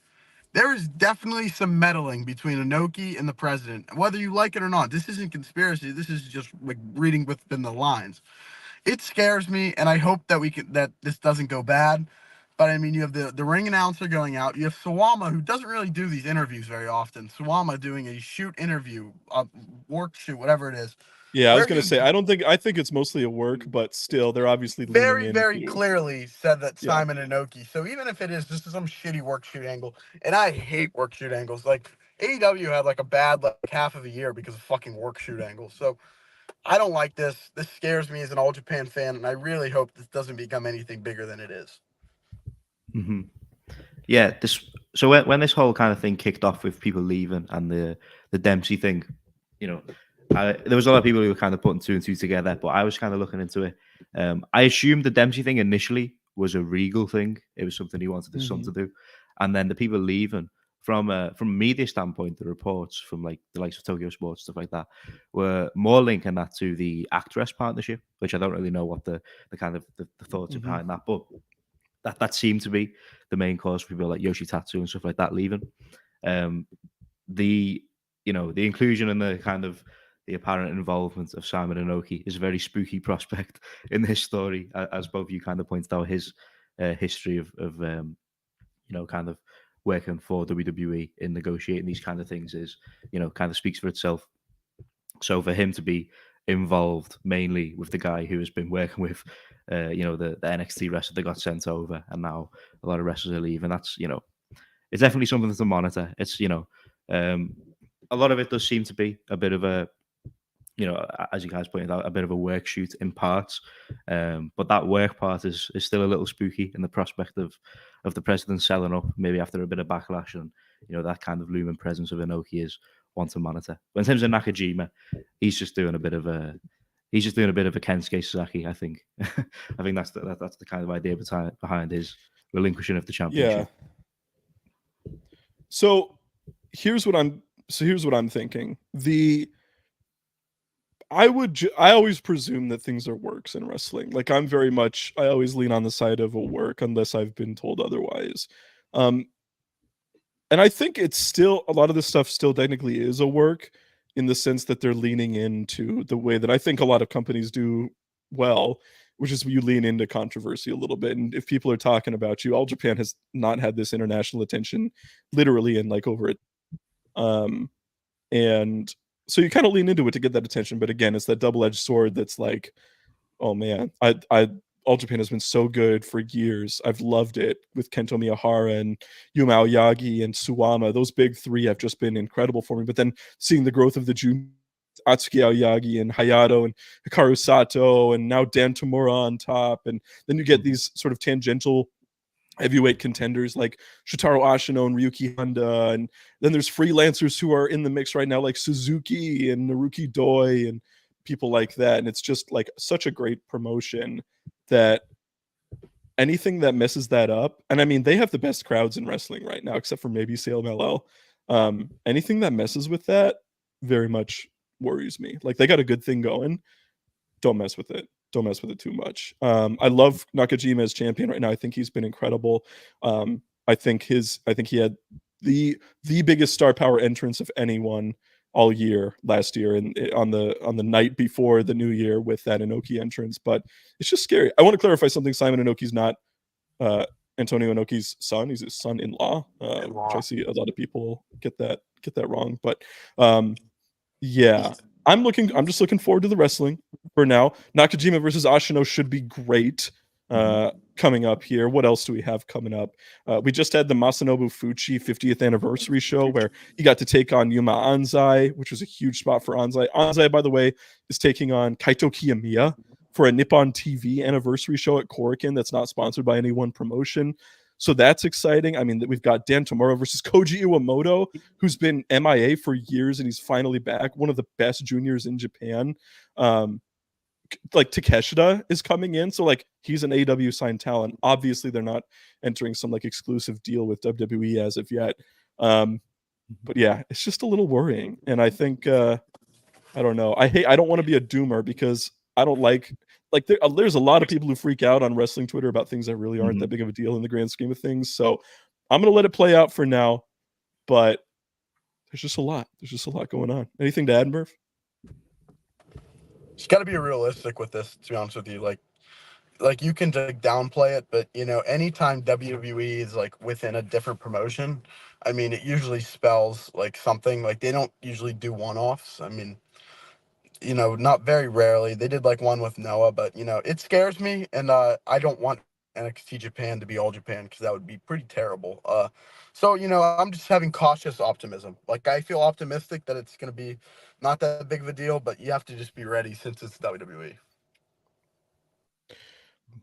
There is definitely some meddling between Inoki and the president, whether you like it or not. This isn't conspiracy. This is just like reading within the lines. It scares me, and I hope that this doesn't go bad. But I mean, you have the ring announcer going out. You have Sawama, who doesn't really do these interviews very often. Sawama doing a shoot interview, a work shoot, whatever it is.
Yeah, I was
Where
gonna
he
say I think it's mostly a work, but still they're obviously
very,
leaning
very
into.
clearly said that
Yeah.
Simon Inoki. So even if it is just some shitty work shoot angle, and I hate work shoot angles. Like AEW had like a bad like half of a year because of fucking work shoot angles. So I don't like this. This scares me as an All Japan fan, and I really hope this doesn't become anything bigger than it is.
Mm-hmm. Yeah, so when this whole kind of thing kicked off with people leaving and the Dempsey thing, you know, there was a lot of people who were kind of putting two and two together, but I was kind of looking into it. I assumed the Dempsey thing initially was a Regal thing. It was something he wanted his son to do, and then the people leaving from a media standpoint, the reports from like the likes of Tokyo Sports, stuff like that, were more linking that to the actress partnership, which I don't really know what the kind of the thoughts are behind that, but that seemed to be the main cause for people like Yoshitatsu and stuff like that leaving. The inclusion and the kind of the apparent involvement of Simon Inoki is a very spooky prospect in this story, as both of you kind of pointed out. His history of kind of working for WWE in negotiating these kind of things is, kind of speaks for itself. So for him to be involved mainly with the guy who has been working with, the NXT wrestler that got sent over, and now a lot of wrestlers are leaving. That's, it's definitely something to monitor. It's, a lot of it does seem to be a bit of a, as you guys pointed out, a bit of a work shoot in parts. But that work part is still a little spooky in the prospect of the president selling up, maybe after a bit of backlash, and that kind of looming presence of Inoki is one to monitor. But in terms of Nakajima, he's just doing a bit of a Kensuke Sasaki, I think. I think that's the kind of idea behind his relinquishing of the championship.
Yeah. So here's what I'm thinking. I always presume that things are works in wrestling. Like I always lean on the side of a work unless I've been told otherwise. And I think it's still, a lot of this stuff still technically is a work, in the sense that they're leaning into the way that I think a lot of companies do well, which is you lean into controversy a little bit. And if people are talking about you, All Japan has not had this international attention literally in like over it. And so you kind of lean into it to get that attention. But again, it's that double-edged sword that's like, oh man, All Japan has been so good for years. I've loved it with Kento Miyahara and Yuma Aoyagi and Suwama. Those big three have just been incredible for me. But then seeing the growth of the Atsuki Aoyagi and Hayato and Hikaru Sato and now Dan Tamura on top. And then you get these sort of tangential heavyweight contenders like Shotaro Ashino and Ryuki Honda. And then there's freelancers who are in the mix right now like Suzuki and Naruki Doi and people like that. And it's just like such a great promotion that anything that messes that up, and I mean, they have the best crowds in wrestling right now, except for maybe CLMLL. Anything that messes with that very much worries me. Like they got a good thing going. Don't mess with it. Don't mess with it too much. I love Nakajima as champion right now. I think he's been incredible. I think he had the biggest star power entrance of anyone all year last year, and on the night before the new year with that Inoki entrance. But it's just scary. I want to clarify something. Simon Inoki's not Antonio Inoki's son. He's his son-in-law, which I see a lot of people get that wrong. But yeah, I'm just looking forward to the wrestling for now. Nakajima versus Ashino should be great. Coming up here. What else do we have coming up? We just had the Masanobu Fuchi 50th anniversary show where he got to take on Yuma Anzai, which was a huge spot for Anzai. Anzai, by the way, is taking on Kaito Kiyomiya for a Nippon TV anniversary show at Korakuen that's not sponsored by any one promotion. So that's exciting. I mean, we've got Dan Tomorrow versus Koji Iwamoto, who's been MIA for years and he's finally back. One of the best juniors in Japan. Like Takeshita is coming in, so like he's an AEW signed talent. Obviously, they're not entering some like exclusive deal with WWE as of yet. But yeah, it's just a little worrying, and I think I don't know. I don't want to be a doomer because I don't like there's a lot of people who freak out on wrestling Twitter about things that really aren't that big of a deal in the grand scheme of things. So I'm gonna let it play out for now, but there's just a lot. There's just a lot going on. Anything to add, Murph?
It's got to be realistic with this, to be honest with you. Like you can like downplay it, but you know, anytime WWE is like within a different promotion, I mean, it usually spells like something. Like they don't usually do one-offs. I mean, you know, not very rarely. They did like one with Noah, but you know, it scares me, and I don't want NXT Japan to be All Japan because that would be pretty terrible. So you know, I'm just having cautious optimism. Like I feel optimistic that it's gonna be not that big of a deal, but you have to just be ready since it's WWE.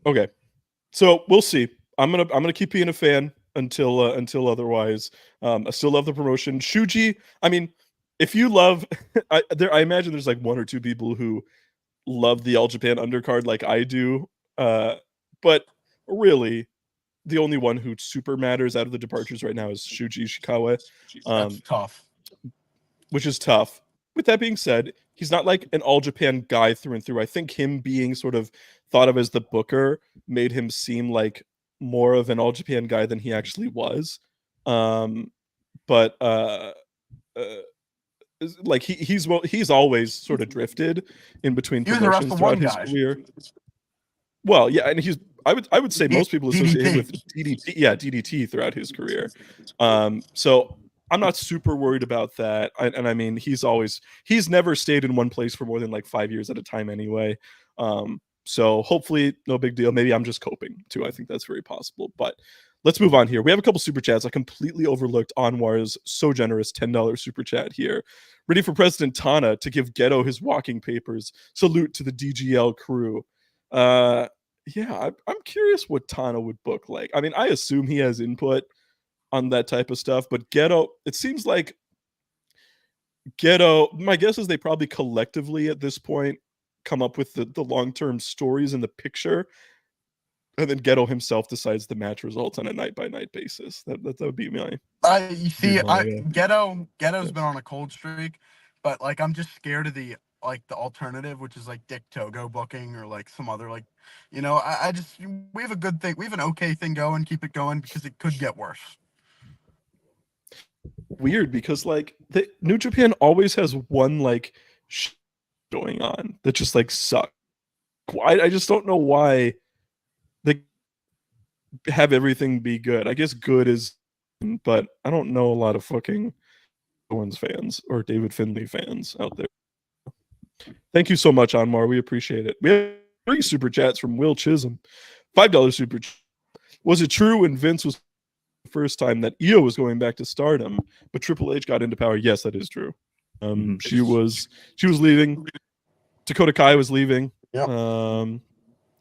Okay, so we'll see. I'm gonna keep being a fan until otherwise. I still love the promotion. Shuji, I mean, if you love, I imagine there's like one or two people who love the All Japan undercard like I do. But really, the only one who super matters out of the departures right now is Shuji Ishikawa.
That's tough.
Which is tough. With that being said, he's not like an All Japan guy through and through. I think him being sort of thought of as the booker made him seem like more of an All Japan guy than he actually was. But like he's always sort of drifted in between promotions throughout his career. Well, yeah, and I would say most people associate him with DDT throughout his career. So I'm not super worried about that. And I mean, he's never stayed in one place for more than like 5 years at a time anyway. So hopefully no big deal. Maybe I'm just coping too. I think that's very possible. But let's move on here. We have a couple super chats. I completely overlooked Anwar's so generous $10 super chat here. Ready for President Tana to give Ghetto his walking papers. Salute to the DGL crew. Yeah, I'm curious what Tana would book like. I mean, I assume he has input on that type of stuff, but Ghetto, it seems like Ghetto, my guess is they probably collectively at this point come up with the long-term stories in the picture, and then Ghetto himself decides the match results on a night-by-night basis. That would be my...
Ghetto's been on a cold streak, but like I'm just scared of the alternative, which is like Dick Togo booking or like some other like, you know, I just we have a good thing, we have an okay thing going, keep it going because it could get worse.
Weird because like New Japan always has one like going on that just like sucks. I just don't know why they have everything be good. I guess good is, but I don't know a lot of fucking Owens fans or David Finlay fans out there. Thank you so much, Anwar. We appreciate it. We have 3 super chats from Will Chisholm. $5 super chat. Was it true when Vince was the first time that Io was going back to Stardom, but Triple H got into power? Yes, that is true. She was leaving. Dakota Kai was leaving.
Yep.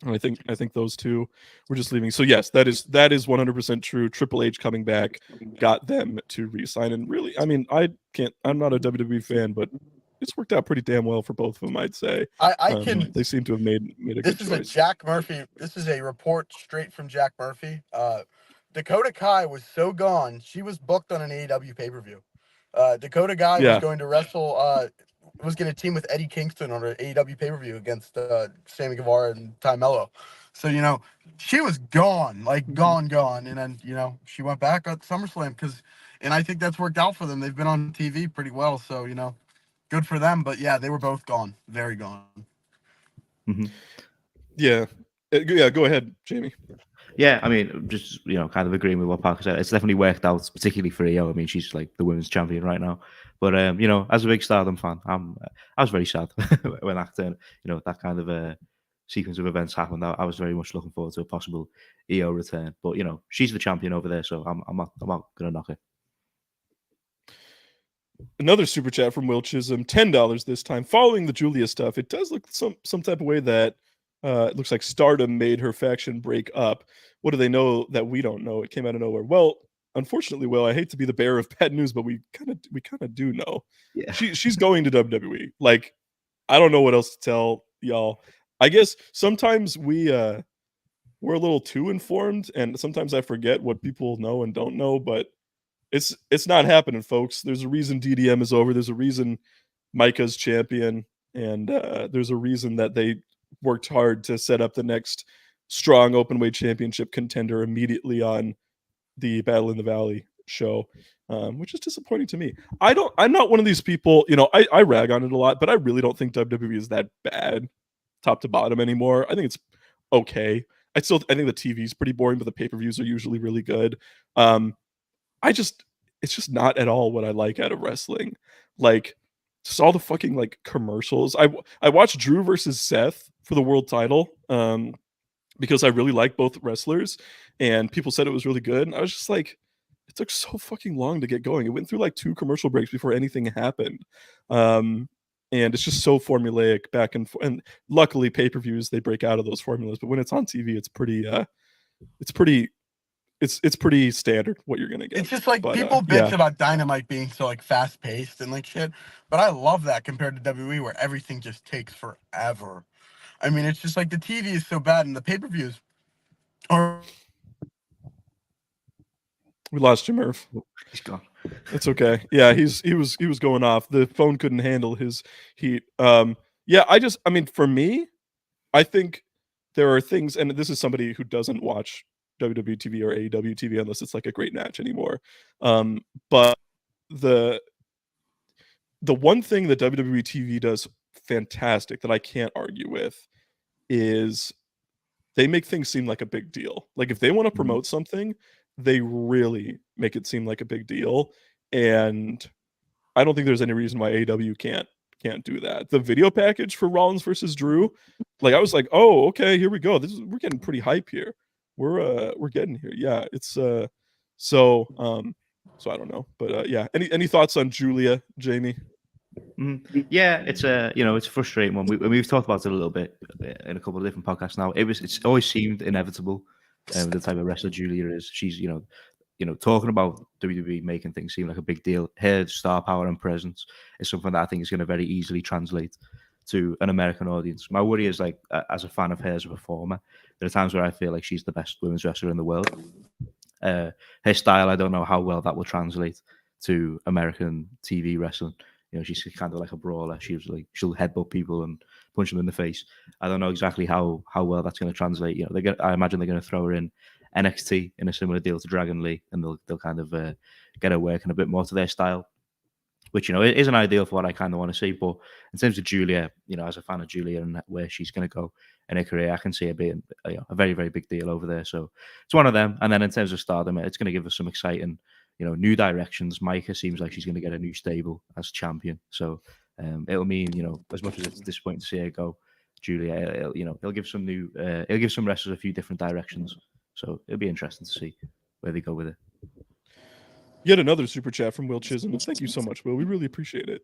I think those two were just leaving. So yes, that is 100% true. Triple H coming back got them to re-sign. And really, I mean, I'm not a WWE fan, but it's worked out pretty damn well for both of them, I'd say. They seem to have made a good choice.
This is a Jack Murphy. This is a report straight from Jack Murphy. Dakota Kai was so gone. She was booked on an AEW pay-per-view. Dakota Kai was going to wrestle, was going to team with Eddie Kingston on an AEW pay-per-view against Sammy Guevara and Ty Mello. So, you know, she was gone, like gone. And then, you know, she went back at SummerSlam and I think that's worked out for them. They've been on TV pretty well. So, you know, good for them. But yeah, they were both gone. Very gone.
Mm-hmm.
Yeah. Go ahead, Jamie.
Yeah, I mean, just, you know, kind of agreeing with what Parker said. It's definitely worked out, particularly for Io. I mean, she's like the women's champion right now. But, you know, as a big Stardom fan, I was very sad when that kind of sequence of events happened. I was very much looking forward to a possible Io return. But, you know, she's the champion over there, so I'm not going to knock her.
Another super chat from Will Chisholm, $10 this time. Following the Julia stuff, it does look some type of way that It looks like Stardom made her faction break up. What do they know that we don't know? It came out of nowhere. Well, unfortunately, Will, I hate to be the bearer of bad news, but we kind of do know.
Yeah.
She's going to WWE. Like, I don't know what else to tell y'all. I guess sometimes we're a little too informed, and sometimes I forget what people know and don't know. But it's not happening, folks. There's a reason DDM is over. There's a reason Micah's champion, and there's a reason that they worked hard to set up the next strong openweight championship contender immediately on the Battle in the Valley show, which is disappointing to me. I'm not one of these people. I rag on it a lot, but I really don't think WWE is that bad, top to bottom anymore. I think it's okay. I think the TV is pretty boring, but the pay-per-views are usually really good. It's just not at all what I like out of wrestling. Like, just all the fucking like commercials. I watched Drew versus Seth for the world title because I really like both wrestlers, and people said it was really good. And I was just like, it took so fucking long to get going. It went through like 2 commercial breaks before anything happened. And it's just so formulaic back and forth. And luckily, pay-per-views, they break out of those formulas. But when it's on TV, it's pretty standard what you're gonna get.
It's just like
But,
people bitch
yeah.
about Dynamite being so like fast paced and like shit, but I love that compared to WWE where everything just takes forever. I mean, it's just like the TV is so bad and the pay-per-views are.
We lost you, Murph.
He's gone.
It's okay. Yeah, he was going off. The phone couldn't handle his heat. Yeah, I mean, for me, I think there are things, and this is somebody who doesn't watch WWE TV or AEW TV unless it's like a great match anymore. But the one thing that WWE TV does fantastic that I can't argue with is they make things seem like a big deal. Like, if they want to promote something, they really make it seem like a big deal. And I don't think there's any reason why AEW can't do that. The video package for Rollins versus Drew, like, I was like, oh, okay, here we go. We're getting pretty hype here. We're getting here. Yeah, it's so I don't know. But yeah. Any thoughts on Julia, Jamie?
Yeah, it's it's a frustrating one. We've talked about it a little bit in a couple of different podcasts now. It's always seemed inevitable. The type of wrestler Julia is. She's talking about WWE making things seem like a big deal. Her star power and presence is something that I think is going to very easily translate to an American audience. My worry is, like, as a fan of her as a performer, there are times where I feel like she's the best women's wrestler in the world. Her style, I don't know how well that will translate to American TV wrestling. She's kind of like a brawler. She'll headbutt people and punch them in the face. I don't know exactly how well that's going to translate. I imagine they're going to throw her in NXT in a similar deal to Dragon Lee, and they'll kind of get her working a bit more to their style, which it isn't ideal for what I kind of want to see. But in terms of Julia, as a fan of Julia and where she's going to go in her career, I can see her being a very, very big deal over there. So it's one of them. And then in terms of Stardom, it's going to give us some exciting, new directions. Micah seems like she's going to get a new stable as champion. So it'll mean, as much as it's disappointing to see her go, Julia, it'll give some wrestlers a few different directions. So it'll be interesting to see where they go with it.
Yet another super chat from Will Chisholm. Thank you so much, Will. We really appreciate it.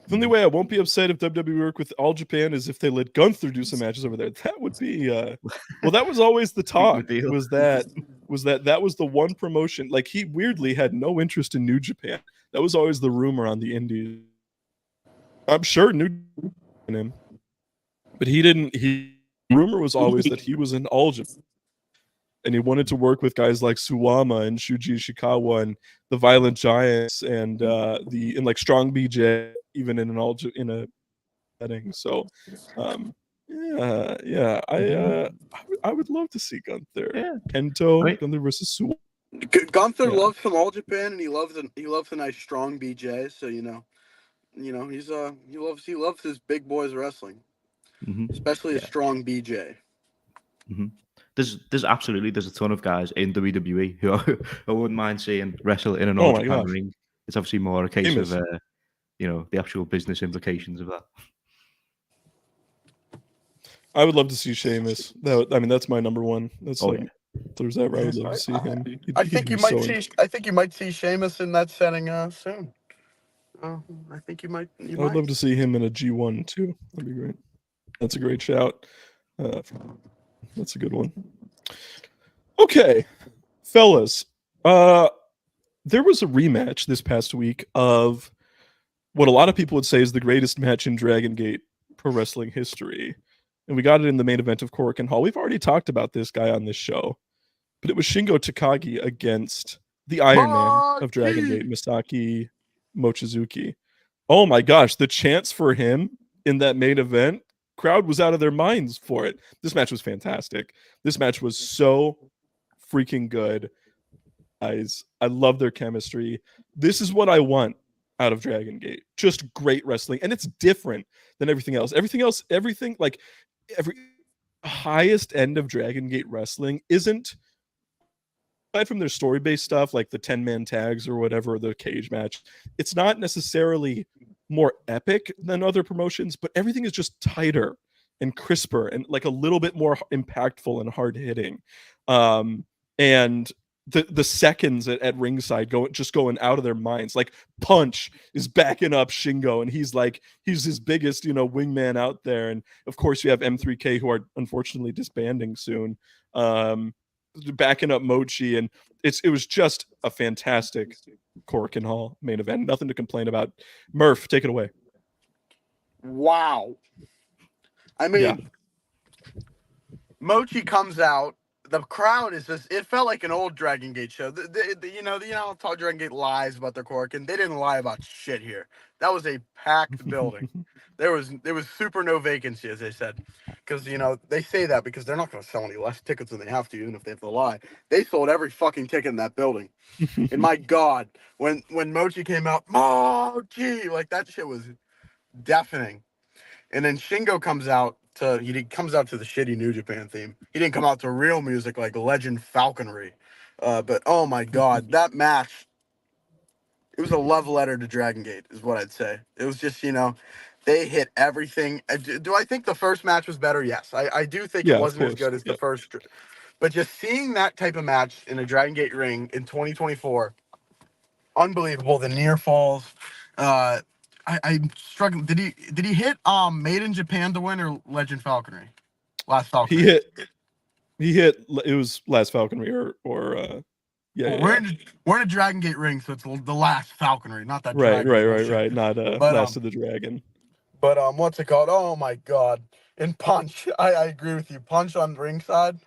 The only way I won't be upset if WWE work with All Japan is if they let Gunther do some matches over there. That would be well, that was always the talk. Was that was the one promotion. Like, he weirdly had no interest in New Japan. That was always the rumor on the indies. I'm sure New Japan him, but he didn't. Rumor was always that he was in All Japan. And he wanted to work with guys like Suwama and Shuji Ishikawa and the Violent Giants and like Strong BJ, even in a setting. So, yeah, I would love to see Gunther.
Yeah.
Kento,
Right.
Gunther versus Suwama.
Gunther
Yeah.
loves some All Japan, and he loves a nice strong BJ. So he loves his big boys wrestling, especially a strong BJ.
There's a ton of guys in WWE who I wouldn't mind seeing wrestle in an All Japan ring. It's obviously more a case of the actual business implications of that.
I would love to see Sheamus. That's my number one. That's there's that. I would love to see him.
I think you might see Sheamus in that setting soon. I think you might.
I would love to see him in a G1 too. That'd be great. That's a great shout. That's a good one. Okay, fellas. There was a rematch this past week of what a lot of people would say is the greatest match in Dragon Gate pro wrestling history. And we got it in the main event of Korakuen Hall. We've already talked about this guy on this show, but it was Shingo Takagi against the Iron Man of Dragon Gate, Masaki Mochizuki. Oh my gosh, the chance for him in that main event, crowd was out of their minds for it. This match was fantastic. This match was so freaking good. Guys, I love their chemistry. This is what I want out of Dragon Gate. Just great wrestling. And it's different than everything else. Everything like every highest end of Dragon Gate wrestling isn't, aside from their story-based stuff like the 10-man tags or whatever, the cage match, it's not necessarily more epic than other promotions, but everything is just tighter and crisper and like a little bit more impactful and hard-hitting. And the seconds at ringside going out of their minds. Like Punch is backing up Shingo, and he's his biggest, wingman out there. And of course you have M3K, who are unfortunately disbanding soon, backing up Mochi, and it was just a fantastic Korakuen Hall main event. Nothing to complain about. Murph, take it away.
Wow. I mean,
Yeah.
Mochi comes out. The crowd is it felt like an old Dragon Gate show. How Dragon Gate lies about their Korakuen. They didn't lie about shit here. That was a packed building. There was super no vacancy, as they said. Because, they say that because they're not going to sell any less tickets than they have to, even if they have to lie. They sold every fucking ticket in that building. And my God, when Mochi came out, Mochi, like that shit was deafening. And then Shingo comes out to the shitty New Japan theme. He didn't come out to real music like Legend Falconry. But oh my God, that match, it was a love letter to Dragon Gate, is what I'd say. It was just, they hit everything. Do I think the first match was better? Yes. I do think it wasn't as good as the first. But just seeing that type of match in a Dragon Gate ring in 2024, unbelievable. The near falls. I'm struggling. Did he hit Made in Japan to win or Legend Falconry? Last Falconry.
He hit it was Last Falconry or yeah.
Well, we're in a Dragon Gate ring, so it's the Last Falconry, not that
right.
Dragon
Not Last of the Dragon.
But what's it called? Oh my God. And Punch, I agree with you. Punch on ringside.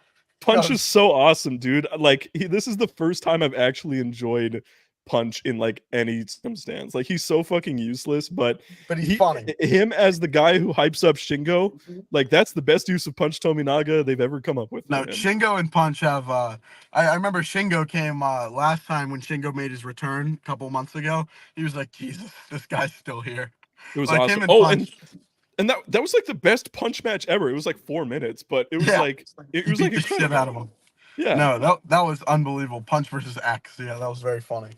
Punch is so awesome, dude. Like this is the first time I've actually enjoyed Punch in like any circumstance. Like he's so fucking useless, but
he's funny.
Him as the guy who hypes up Shingo, like that's the best use of Punch Tominaga they've ever come up with.
No, Shingo and Punch have. I remember Shingo came last time when Shingo made his return a couple months ago. He was like, Jesus, this guy's still here.
It was
like
awesome.
Him and Punch.
And that was like the best Punch match ever. It was like 4 minutes, but it was like
the shit out of him.
Yeah.
No, that was unbelievable. Punch versus X. Yeah, that was very funny.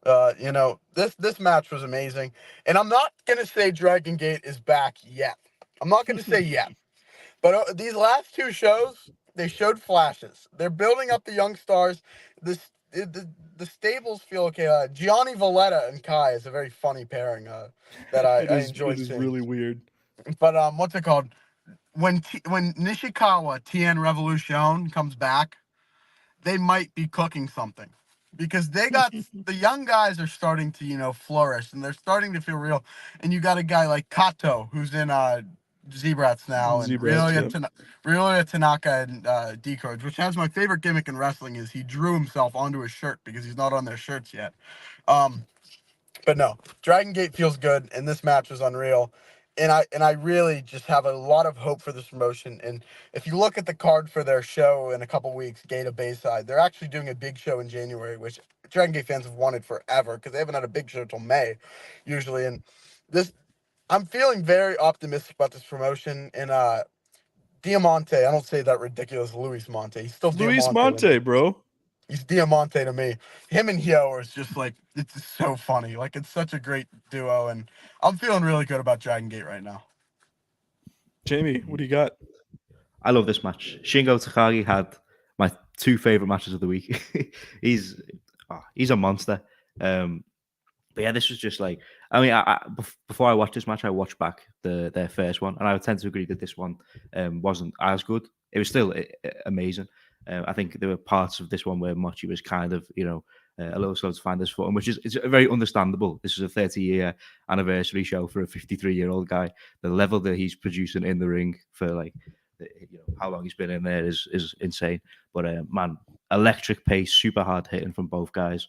This match was amazing. And I'm not gonna say Dragon Gate is back yet. I'm not gonna say yet. But these last two shows, they showed flashes. They're building up the young stars. The stables feel okay. Gianni Valletta and Kai is a very funny pairing that I enjoy seeing.
It is really weird.
But what's it called? When Nishikawa TN Revolution comes back, they might be cooking something, because they got the young guys are starting to flourish, and they're starting to feel real. And you got a guy like Kato who's in Z-Brats now, and Ryoya Tanaka and D-Codes, which has my favorite gimmick in wrestling is he drew himself onto his shirt because he's not on their shirts yet. But no, Dragon Gate feels good, and this match was unreal. And I really just have a lot of hope for this promotion. And if you look at the card for their show in a couple weeks, Gate of Bayside, they're actually doing a big show in January, which Dragon Gate fans have wanted forever because they haven't had a big show until May, usually. And I'm feeling very optimistic about this promotion. And Diamante, I don't say that ridiculous Luis Monte. He's still
Luis Monte, bro.
He's Diamante to me. Him and Hyo is just like, it's so funny. Like, it's such a great duo, and I'm feeling really good about Dragon Gate right now.
Jamie, what do you got?
I love this match. Shingo Takagi had my 2 favorite matches of the week. He's a monster. But yeah, this was just like, I mean, before I watched this match, I watched back their first one, and I would tend to agree that this one wasn't as good. It was still amazing. I think there were parts of this one where Mochi was kind of, a little slow to find his footing, which is it's very understandable. This is a 30-year anniversary show for a 53-year-old guy. The level that he's producing in the ring for like, how long he's been in there is insane. But man, electric pace, super hard hitting from both guys.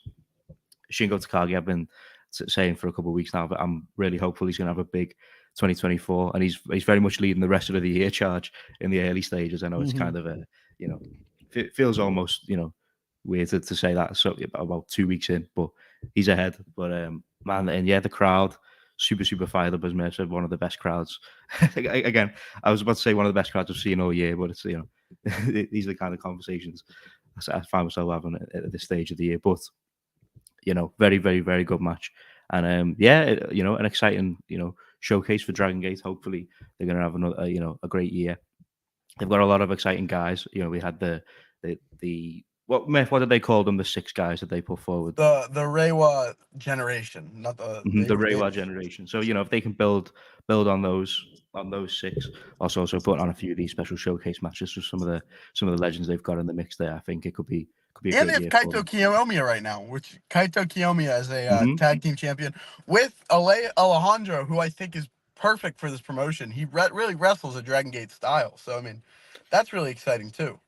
Shingo Takagi, I've been saying for a couple of weeks now, but I'm really hopeful he's going to have a big 2024, and he's very much leading the rest of the year charge in the early stages. I know it's kind of it feels almost weird to say that about 2 weeks in, but he's ahead. But man, and yeah, the crowd super fired up, as Mer said, one of the best crowds. Again, I was about to say one of the best crowds I've seen all year, but it's these are the kind of conversations I find myself having at this stage of the year. But very, very, very good match. And an exciting, showcase for Dragon Gate. Hopefully they're going to have another, a great year. They've got a lot of exciting guys. We had the what did they call them? The 6 guys that they put forward.
The Reiwa generation, not the
Reiwa generation. So if they can build on those 6, also put on a few of these special showcase matches with some of the legends they've got in the mix there. I think it could be a
and they
great
have
year.
Kaito Kiyomiya right now, which Kaito Kiyomiya is a tag team champion with Alejandro, who I think is perfect for this promotion. He really wrestles a Dragon Gate style. So, I mean, that's really exciting too.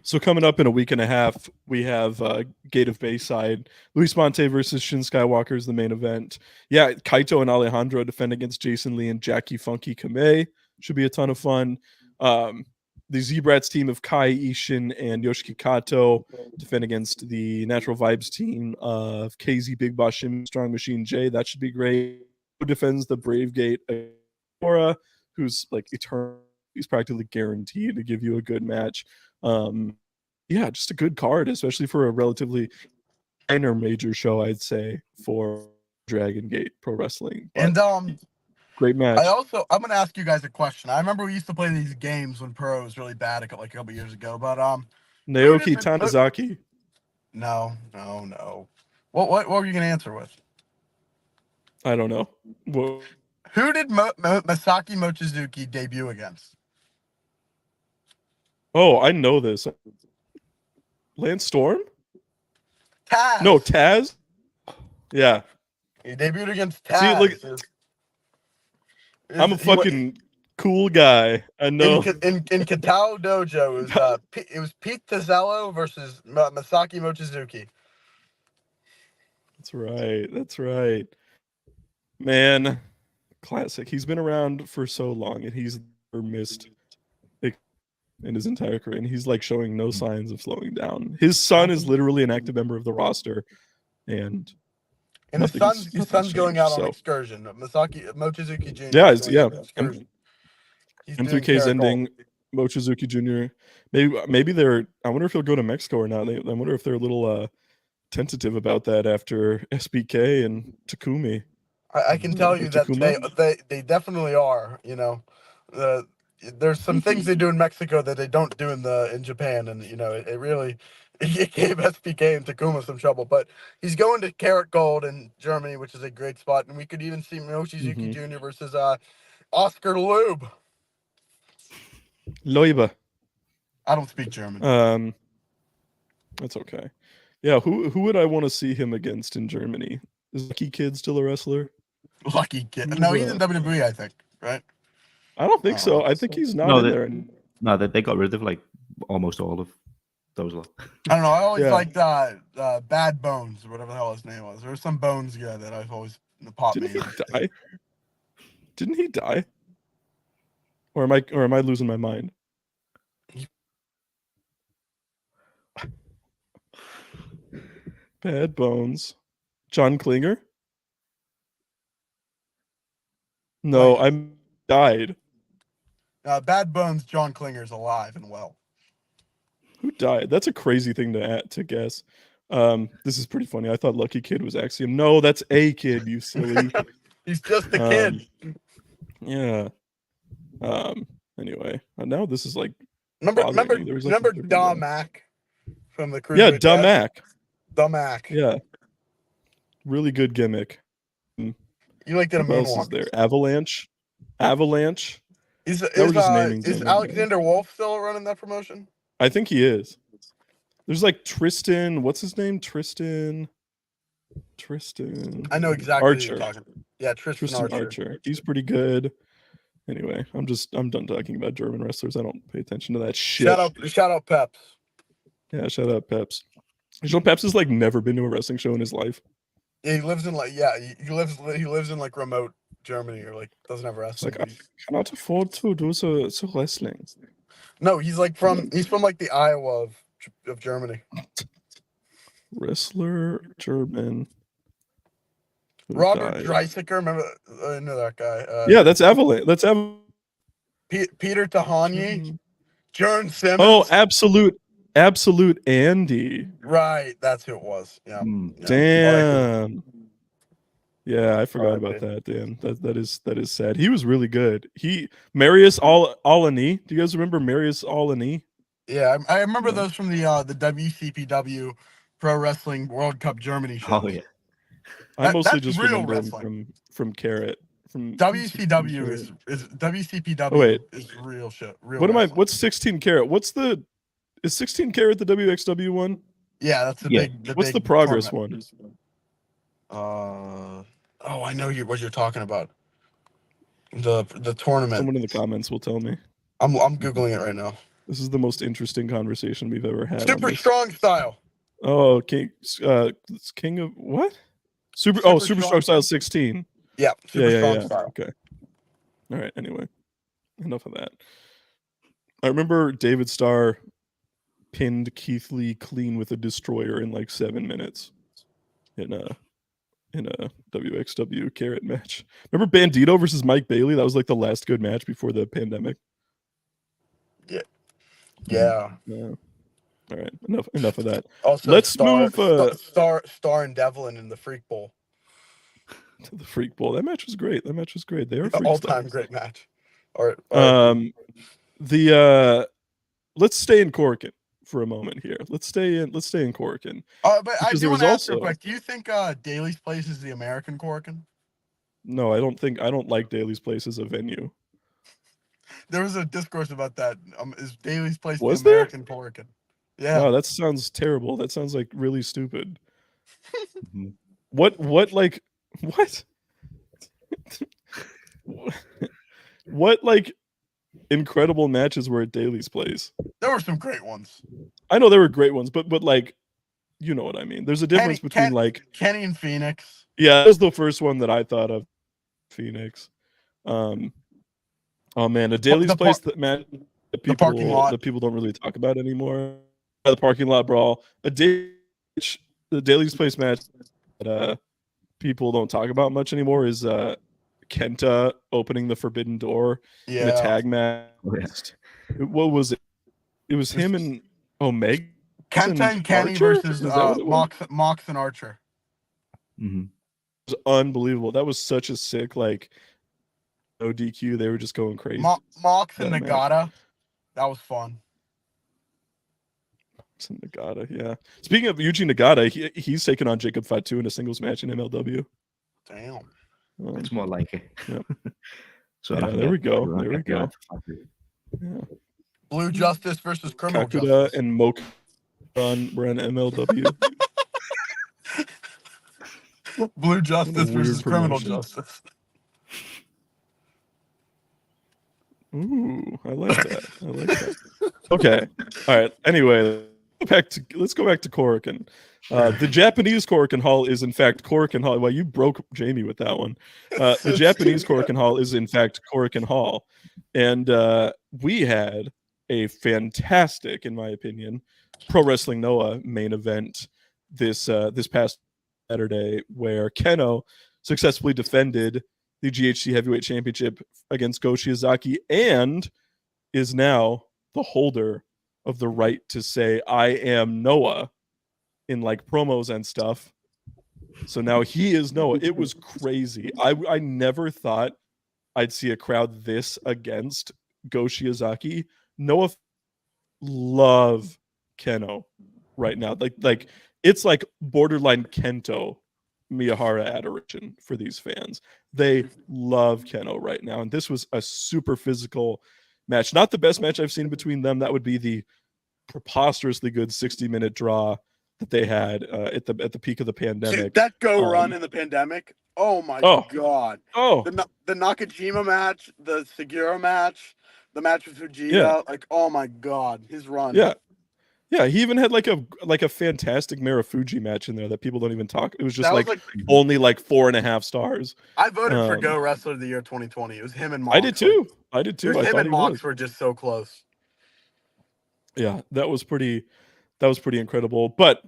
So coming up in a week and a half, we have Gate of Bayside. Luis Monte versus Shin Skywalker is the main event. Yeah, Kaito and Alejandro defend against Jason Lee and Jackie Funky Kamei. Should be a ton of fun. The Z-Brats team of Kai Ishin and Yoshiki Kato defend against the Natural Vibes team of KZ Big Boss Shin Strong Machine J. That should be great. Who defends the Brave Gate Aura, who's like eternal. He's practically guaranteed to give you a good match. Just a good card, especially for a relatively minor major show, I'd say, for Dragon Gate Pro Wrestling. But
and
great match.
I'm gonna ask you guys a question. I remember we used to play these games when Pro was really bad a couple years ago, but
Naoki Tanizaki.
No. What were you gonna answer with?
I don't know. Whoa.
Who did Masaki Mochizuki debut against?
Oh, I know this. Lance Storm?
Taz.
No, Taz? Yeah.
He debuted against Taz.
See, look, I'm a fucking cool guy. I know.
In Katao Dojo, it was Pete Tazzello versus Masaki Mochizuki.
That's right. Man, classic. He's been around for so long, and he's never missed in his entire career, and he's like showing no signs of slowing down. His son is literally an active member of the roster, and
his son's going out on excursion. Mochizuki Jr.
M3K's ending. Mochizuki Jr. Maybe they're. I wonder if he'll go to Mexico or not. I wonder if they're a little tentative about that after SBK and Takumi.
I can tell you that they definitely are. There's some things they do in Mexico that they don't do in Japan, and it really gave SPK and Takuma some trouble. But he's going to Carrot Gold in Germany, which is a great spot, and we could even see Mochizuki Jr. versus Oscar Loeb.
Loiba.
I don't speak German.
That's okay. Yeah, who would I want to see him against in Germany? Is Lucky Kid still a wrestler?
Lucky Kid. No, he's in WWE, I think, right?
I don't think so. I think he's not in there.
No, they got rid of like almost all of those.
I don't know. I always liked Bad Bones or whatever the hell his name was. There was some Bones guy that I've always popped me.
Didn't he die? Or am I losing my mind? Bad Bones. John Klinger? No, I'm died.
Bad Bones, John Klinger's alive and well.
Who died? That's a crazy thing to guess. This is pretty funny. I thought Lucky Kid was Axiom. No, that's a kid, you silly.
He's just a kid.
Yeah. Anyway, now this is like
remember Da Mac from the crew.
Yeah, Da Mac.
Da Mac.
Yeah. Really good gimmick.
You like did a
Who else is
moonwalk.
there? Avalanche. Avalanche.
Is
Now we're just naming
is
gentlemen.
Alexander Wolf still running that promotion?
I think he is. There's like Tristan. What's his name? Tristan.
I know exactly who you're
Archer.
talking about. Yeah, Tristan Archer.
He's pretty good. Anyway, I'm done talking about German wrestlers. I don't pay attention to that shit.
Shout out Peps.
Yeah, shout out Peps. You know, Peps has like never been to a wrestling show in his life.
Yeah, he lives in he lives in like remote Germany or like doesn't have wrestling.
Like, I cannot afford to do so wrestling.
No, he's from like the Iowa of Germany.
Wrestler German.
Robert Dreisiger, remember? I know that guy.
Yeah, that's Avalanche. That's
Peter Tahani, Jern Simmons.
Oh, absolute Andy.
Right, that's who it was. Yeah.
Damn. Yeah, I forgot about that. Damn, that is sad. He was really good. Marius Alani. Do you guys remember Marius Alani?
Yeah, I remember those from the WCPW Pro Wrestling World Cup Germany show.
Oh yeah.
I mostly just remember him from Carrot. From
WCW is WCPW.
Oh, wait.
Is real shit.
What's 16 Carat? Is 16 Carat the WXW one?
Yeah, that's the big.
What's the Progress one?
Oh, I know what you're talking about. The tournament.
Someone in the comments will tell me.
I'm googling it right now.
This is the most interesting conversation we've ever had.
Super Strong Style.
Oh, King of what? Super Strong Style 16.
Yeah, Super Strong Style.
Okay. All right. Anyway, enough of that. I remember David Starr pinned Keith Lee clean with a destroyer in like 7 minutes in a WXW Carrot match. Remember Bandito versus Mike Bailey? That was like the last good match before the pandemic.
Yeah. Yeah.
All right. Enough of that.
Also,
let's move.
Star and Devlin in the Freak Bowl.
The Freak Bowl. That match was great. They are
all-time great match.
Let's stay in Corkin for a moment here. Let's stay in Corkin.
But I do want to ask real quick. Do you think Daly's Place is the American Corkin?
No, I don't like Daly's Place as a venue.
There was a discourse about that. Is Daly's Place
was
the American Corkin? Yeah.
Wow, that sounds terrible. That sounds like really stupid. What like incredible matches were at Daly's Place?
There were some great ones.
I know there were great ones, but like, you know what I mean. There's a difference between like
Kenny and Phoenix.
Yeah, that was the first one that I thought of. Phoenix. Oh man, a Daly's Place that people don't really talk about anymore. The parking lot brawl. The Daly's Place match that people don't talk about much anymore is Kenta opening the Forbidden Door in a tag match. What was it? It was him and Omega.
Kenta and Kenny versus Mox and Archer.
Mm-hmm. It was unbelievable. That was such a sick like no DQ. They were just going crazy.
Mox and Nagata. That was fun.
Mox and Nagata, yeah. Speaking of Yuji Nagata, he's taken on Jacob Fatu in a singles match in MLW.
Damn.
It's more like it.
Yep.
So
yeah, there we go. Yeah.
Blue Justice versus Criminal
Kakuda
Justice.
And Mocha were on MLW.
Blue Justice versus Criminal Justice.
Ooh, I like that. Okay. All right. Anyway, let's go back to Korakuen. The Japanese Korakuen Hall is in fact Korakuen Hall. Well, you broke Jamie with that one. The Japanese Korakuen Hall is in fact Korakuen Hall, and we had a fantastic, in my opinion, Pro Wrestling Noah main event this past Saturday, where Keno successfully defended the GHC Heavyweight Championship against Go Shiozaki and is now the holder of the right to say I am Noah in like promos and stuff. So now he is Noah. It was crazy. I never thought I'd see a crowd this against Go Shiozaki. Noah love Keno right now. Like it's like borderline Kento Miyahara adoration for these fans. They love Keno right now, and this was a super physical match. Not the best match I've seen between them. That would be the preposterously good 60-minute draw that they had at the peak of the pandemic.
Dude, that run in the pandemic. Oh my god.
Oh,
The Nakajima match, the Segura match, the match with Fujita.
Yeah.
Like, oh my god, his run.
Yeah, he even had like a fantastic Marufuji match in there that people don't even talk. It was just
That was
like only like 4.5 stars.
I voted for Go Wrestler of the Year 2020. It was him and Mox.
I did too. I
Him and Mox were just so close.
Yeah, that was pretty incredible. But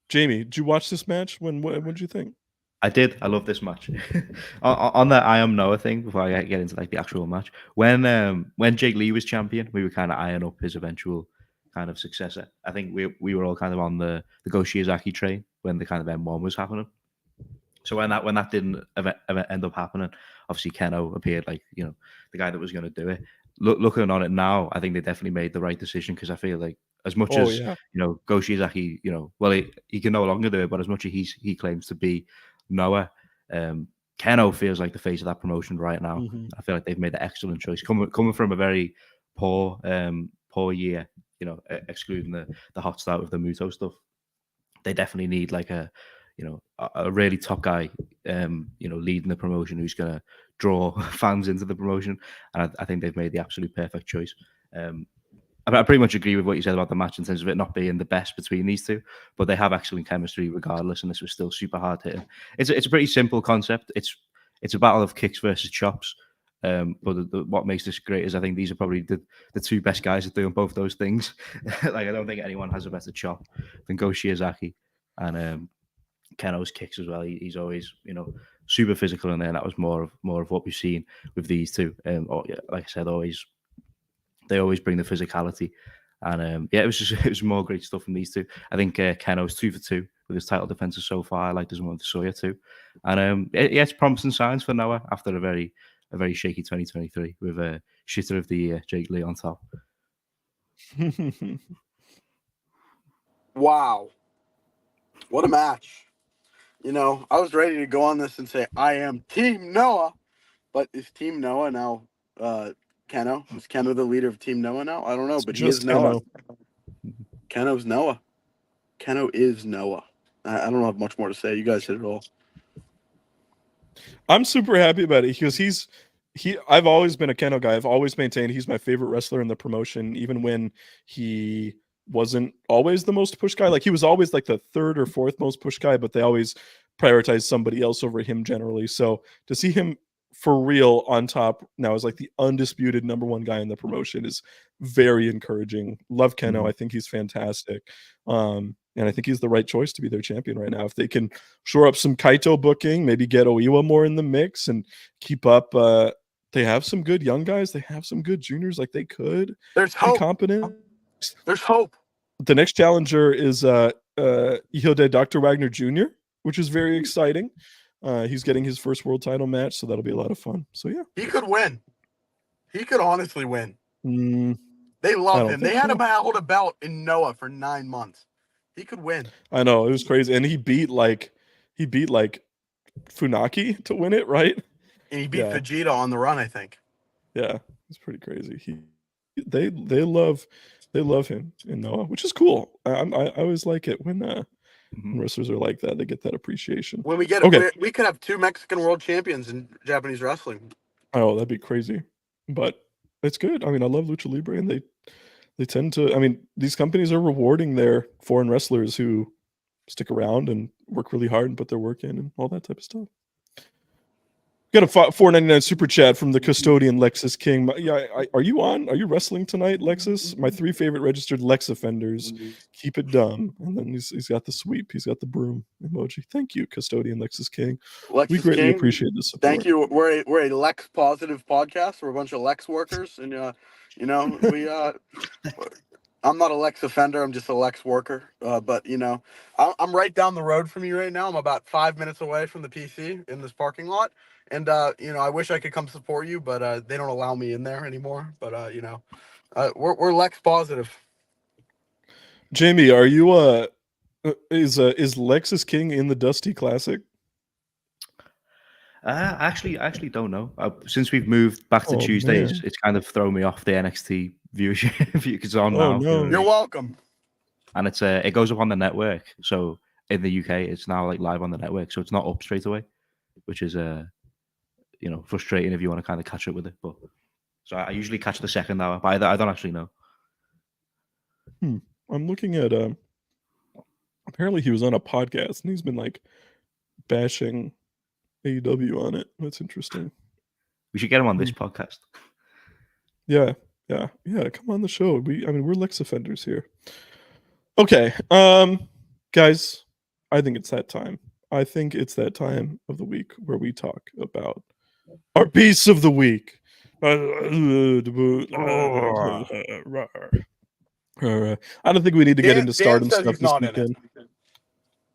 Jamie, did you watch this match? What did you think?
I did. I love this match. On the I Am Noah thing, before I get into like the actual match, when Jake Lee was champion, we were kind of eyeing up his eventual kind of successor. I think we were all kind of on the Go Shiozaki train when the kind of M1 was happening. So when that didn't end up happening, obviously Keno appeared like, you know, the guy that was going to do it. Looking on it now, I think they definitely made the right decision, because I feel like as much as you know, Go Shiozaki, you know, well he can no longer do it, but as much as he claims to be Noah, Keno feels like the face of that promotion right now.
Mm-hmm.
I feel like they've made an excellent choice coming from a very poor year, you know, excluding the hot start with the Muto stuff. They definitely need like a really top guy, you know, leading the promotion, who's going to draw fans into the promotion. And I think they've made the absolute perfect choice. I pretty much agree with what you said about the match in terms of it not being the best between these two, but they have excellent chemistry regardless, and this was still super hard hitting. It's a pretty simple concept. It's a battle of kicks versus chops. But what makes this great is I think these are probably the two best guys at doing both those things. Like, I don't think anyone has a better chop than Go Shiozaki, and Keno's kicks as well. He's always, you know, super physical in there. And that was more of what we've seen with these two. Like I said, they always bring the physicality, and it was more great stuff from these two. I think Keno's 2 for 2 with his title defenses so far. I like this one with Sawyer too, and it's promising signs for Noah after a very shaky 2023 with a shitter of the year, Jake Lee, on top.
Wow, what a match! You know, I was ready to go on this and say I am Team Noah, but is Team Noah now Keno? Is Keno the leader of Team Noah now? I don't know, but he is Noah. Keno's Noah. Keno is Noah. I don't have much more to say. You guys hit it all.
I'm super happy about it because I've always been a Keno guy. I've always maintained he's my favorite wrestler in the promotion, even when he wasn't always the most pushed guy. Like, he was always like the third or fourth most pushed guy, but they always prioritized somebody else over him generally. So to see him for real on top now as like the undisputed #1 guy in the promotion is very encouraging. Love Keno.
Mm-hmm.
I think he's fantastic. And I think he's the right choice to be their champion right now. If they can shore up some Kaito booking, maybe get Oiwa more in the mix and keep up. They have some good young guys. They have some good juniors. Like, they could
There's hope.
be competent.
There's hope.
The next challenger is Ihode Dr. Wagner Jr., which is very exciting. He's getting his first world title match, so that'll be a lot of fun. So, yeah.
He could win. He could honestly win. They
I
love him. They had him hold a belt in Noah for 9 months. He could win.
I know, it was crazy, and he beat like Funaki to win it, right?
And he beat Vegeta on the run, I think.
Yeah, it's pretty crazy. They love him in Noah, which is cool. I always like it when wrestlers are like that. They get that appreciation.
When we get we could have 2 Mexican world champions in Japanese wrestling.
Oh, that'd be crazy, but it's good. I mean, I love Lucha Libre, and they tend to. I mean, these companies are rewarding their foreign wrestlers who stick around and work really hard and put their work in and all that type of stuff. Got a $4.99 super chat from the custodian Lexus King. Yeah, are you on? Are you wrestling tonight, Lexus? My 3 favorite registered Lex offenders. Keep it dumb. And then he's got the sweep. He's got the broom emoji. Thank you, custodian Lexus King. We greatly appreciate the support.
Thank you. We're a Lex positive podcast. We're a bunch of Lex workers, and you know, we I'm not a Lex offender. I'm just a Lex worker. But you know, I'm right down the road from you right now. I'm about 5 minutes away from the PC in this parking lot. And, you know, I wish I could come support you, but they don't allow me in there anymore. But, you know, we're Lex positive.
Jamie, are you is Lexus King in the Dusty Classic?
I actually don't know. Since we've moved back to
Oh,
Tuesdays,
man.
it's kind of thrown me off the NXT viewership because it's on
Oh,
now.
no.
You're welcome.
And it's it goes up on the network. So in the UK, it's now like live on the network, so it's not up straight away, which is frustrating if you want to kind of catch up with it. But so I usually catch the second hour, but I don't actually know.
I'm looking at apparently he was on a podcast and he's been like bashing AEW on it. That's interesting.
We should get him on this podcast.
Yeah. Come on the show. We're Lex offenders here. Okay, guys, I think it's that time. I think it's that time of the week where we talk about our beasts of the week. I don't think we need to get into Stardom
says
stuff
he's
this
not in it.
weekend.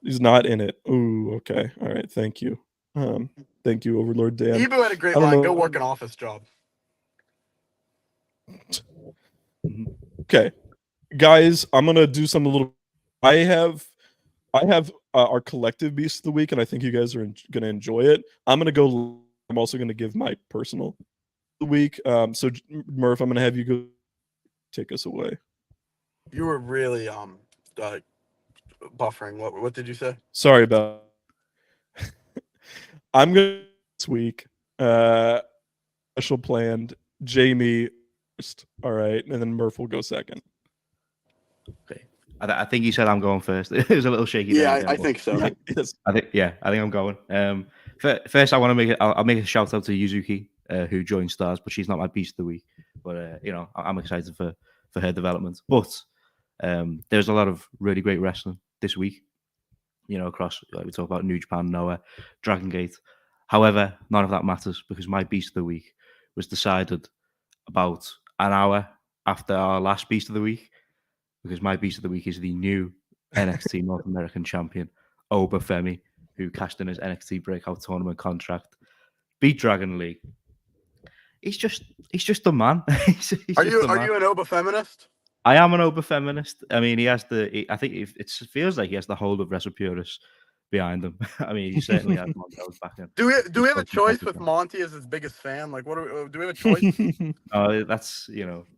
He's not in it. Ooh, okay. All right. Thank you. Thank you, Overlord Dan.
Ebu had a great
I don't
line.
know.
Go work an office job.
Okay, guys, I'm gonna do something a little. I have our collective beast of the week, and I think you guys are gonna enjoy it. I'm also gonna give my personal of the week. So Murph, I'm gonna have you go take us away.
You were really buffering. What did you say?
Sorry about. I'm gonna this week. Special planned. Jamie first. All right, and then Murph will go second.
Okay. I think you said I'm going first. It was a little shaky.
Yeah,
there,
I think so.
Yes.
I think I'm going. First, I want to make it. I'll make a shout out to Yuzuki, who joined Stars, but she's not my beast of the week. But I'm excited for her development. But there's a lot of really great wrestling this week. Across we talk about New Japan, Noah, Dragon Gate. However, none of that matters because my beast of the week was decided about an hour after our last beast of the week. Because my beast of the week is the new NXT North American champion, Oba Femi, who cashed in his NXT Breakout Tournament contract, beat Dragon Lee. He's just the man.
Are you an Oba feminist?
I am an Oba feminist. I mean, I think it feels like he has the whole of WrestlePurus behind him. I mean, he certainly has Montel's back in.
Do we have a choice with Monty as his biggest fan? Like, do we have a choice?
That's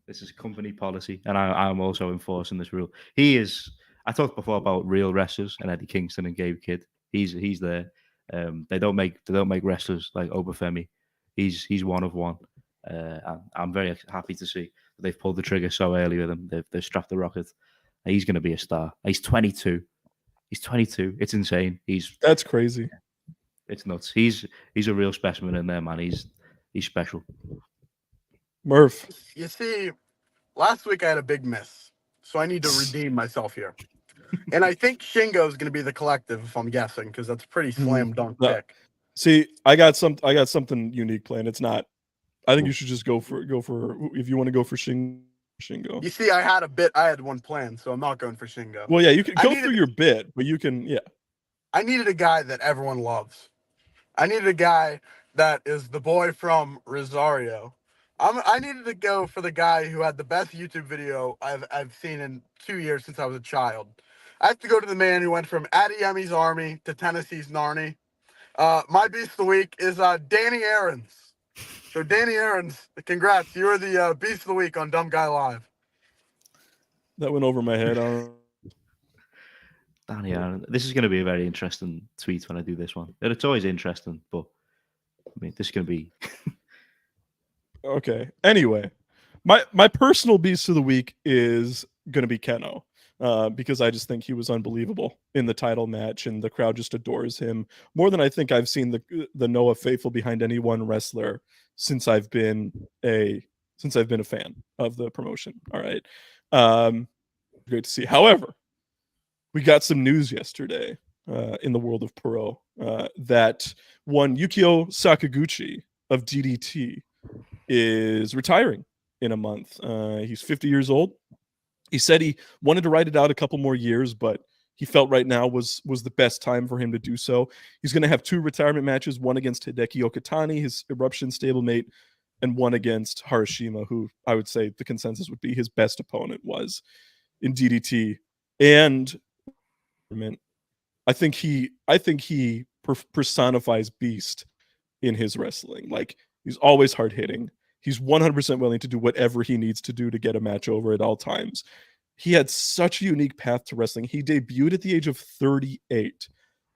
this is company policy, and I'm also enforcing this rule. He is. I talked before about real wrestlers and Eddie Kingston and Gabe Kidd. He's there. They don't make wrestlers like Oba Femi. He's one of one. I'm very happy to see that they've pulled the trigger so early with him. They've strapped the rocket. He's going to be a star. He's 22. It's insane.
That's crazy.
It's nuts. He's a real specimen in there, man. He's special.
Murph.
You see, last week I had a big miss, so I need to redeem myself here. And I think Shingo is going to be the collective, if I'm guessing, because that's a pretty slam dunk pick.
See, I got something unique planned. It's not. I think you should just go for if you want to go for Shingo.
You see, I had one plan, so I'm not going for Shingo.
Well, yeah, you can go through your bit, but you can, yeah.
I needed a guy that everyone loves. I needed a guy that is the boy from Rosario. I needed to go for the guy who had the best YouTube video I've seen in 2 years since I was a child. I have to go to the man who went from Adiemi's Army to Tennessee's Narnie. My beast of the week is Danny Aarons. So Danny Aarons, congrats! You are the beast of the week on Dumb Guy Live.
That went over my head.
Danny Aaron. This is going to be a very interesting tweet when I do this one. It's always interesting, but I mean, this is going to be
okay. Anyway, my personal beast of the week is going to be Keno. Because I just think he was unbelievable in the title match, and the crowd just adores him more than I think I've seen the Noah faithful behind any one wrestler since I've been a fan of the promotion. All right, great to see. However, we got some news yesterday in the world of pro that one Yukio Sakaguchi of DDT is retiring in a month. He's 50 years old. He said he wanted to ride it out a couple more years, but he felt right now was the best time for him to do so. He's going to have 2 retirement matches, one against Hideki Okatani, his Eruption stablemate, and one against Harashima, who I would say the consensus would be his best opponent was in DDT. And I think he personifies Beast in his wrestling. Like, he's always hard hitting. He's 100% willing to do whatever he needs to do to get a match over at all times. He had such a unique path to wrestling. He debuted at the age of 38.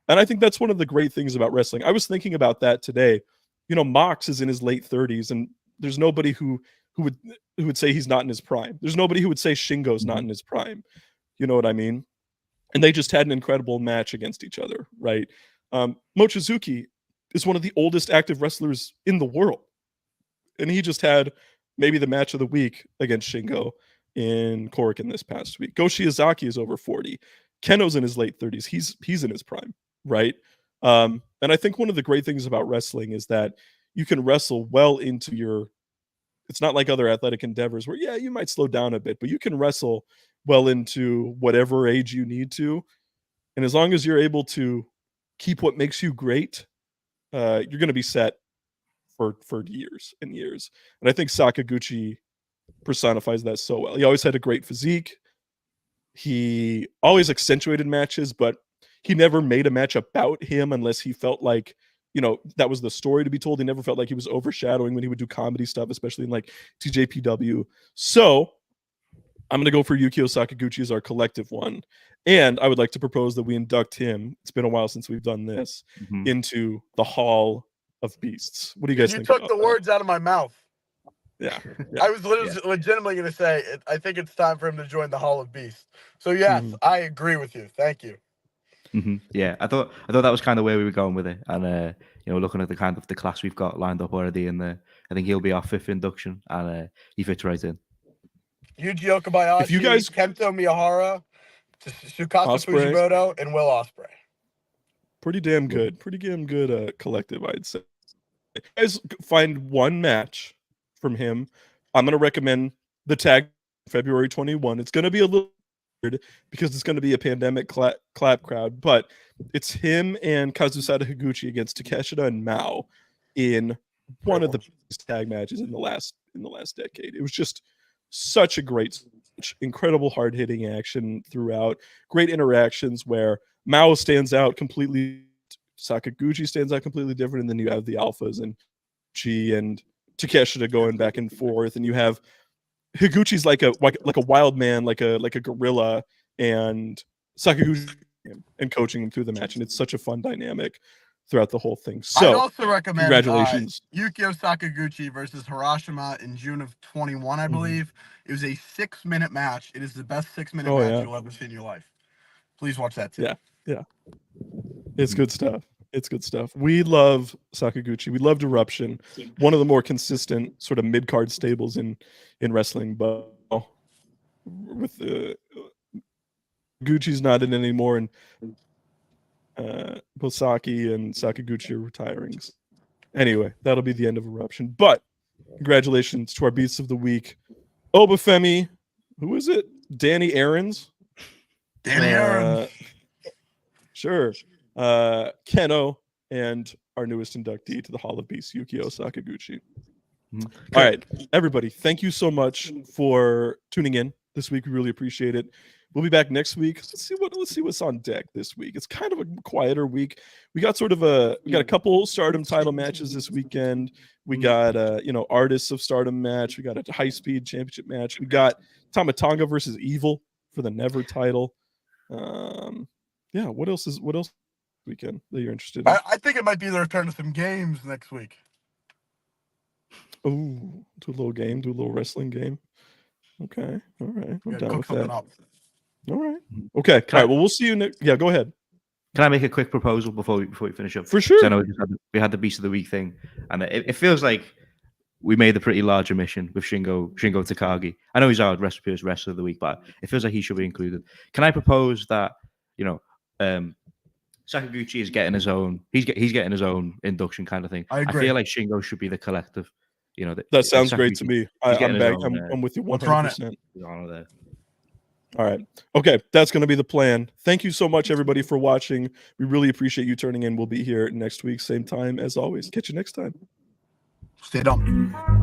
And I think that's one of the great things about wrestling. I was thinking about that today. You know, Mox is in his late 30s, and there's nobody who would say he's not in his prime. There's nobody who would say Shingo's not in his prime. You know what I mean? And they just had an incredible match against each other, right? Mochizuki is one of the oldest active wrestlers in the world. And he just had maybe the match of the week against Shingo in Korakuen this past week. Go Shiozaki is over 40. Keno's in his late 30s. He's in his prime, right? And I think one of the great things about wrestling is that you can wrestle well into your, it's not like other athletic endeavors where, yeah, you might slow down a bit, but you can wrestle well into whatever age you need to. And as long as you're able to keep what makes you great, you're going to be set for years and years. And I think Sakaguchi personifies that so well. He always had a great physique. He always accentuated matches, but he never made a match about him unless he felt like, you know, that was the story to be told. He never felt like he was overshadowing when he would do comedy stuff, especially in like NJPW. So I'm going to go for Yukio Sakaguchi as our collective one. And I would like to propose that we induct him, it's been a while since we've done this, into the Hall of Beasts. What do you guys think?
You took the words out of my mouth.
Yeah.
I was legitimately going to say, I think it's time for him to join the Hall of Beasts. So yes, I agree with you. Thank you.
Yeah, I thought that was kind of where we were going with it, and you know, looking at the kind of the class we've got lined up already, and I think he'll be our 5th induction, and he fits right in.
Yuji Okabayashi,
if you guys,
Kento Miyahara, Tsukasa
Osprey,
Fujimoto, and Will Ospreay.
Pretty damn good collective, I'd say. If you guys find one match from him, I'm going to recommend the tag February 21. It's going to be a little weird because it's going to be a pandemic clap crowd, but it's him and Kazusada Higuchi against Takeshita and Mao in one of the biggest tag matches in the last decade. It was just such a great, incredible hard-hitting action throughout, great interactions where Mao stands out completely, Sakaguchi stands out completely different, and then you have the alphas and Chi and Takeshita going back and forth, and you have Higuchi's like a wild man, like a gorilla, and Sakaguchi and coaching him through the match, and it's such a fun dynamic throughout the whole thing. So
I'd also recommend
congratulations,
Yukio Sakaguchi versus Hiroshima in June of 21, I believe. It was a 6-minute match. It is the best 6-minute match you'll ever see in your life. Please watch that too.
Yeah. It's good stuff. It's good stuff. We love Sakaguchi. We loved Eruption, one of the more consistent sort of mid-card stables in wrestling. But with Gucci's not in anymore, and Bosaki and Sakaguchi are retiring. Anyway, that'll be the end of Eruption. But congratulations to our Beasts of the Week. Obafemi, who is it? Danny Aarons.
Danny Aarons.
Sure. Keno, and our newest inductee to the Hall of Beasts, Yukio Sakaguchi. All right, everybody, thank you so much for tuning in this week. We really appreciate it. We'll be back next week. Let's see what's on deck this week. It's kind of a quieter week. We got a couple Stardom title matches this weekend. We got Artists of Stardom match. We got a high speed championship match. We got Tamatanga versus Evil for the Never title. What else weekend that you're interested in?
I think it might be the return of some games next week.
Oh, do a little wrestling game. Okay, all right. I'm down with that. All right. Okay. All right. Well, we'll see you next. Yeah, go ahead.
Can I make a quick proposal before we finish up?
For sure.
I know we had the Beast of the Week thing, and it feels like we made a pretty large omission with Shingo Takagi. I know he's our wrestler of the week, but it feels like he should be included. Can I propose that Sakaguchi is getting his own. He's getting his own induction kind of thing.
I agree.
I feel like Shingo should be the collective.
That sounds great to me. I'm with you 100%. All right. Okay, that's going to be the plan. Thank you so much, everybody, for watching. We really appreciate you tuning in. We'll be here next week, same time as always. Catch you next time.
Stay dumb.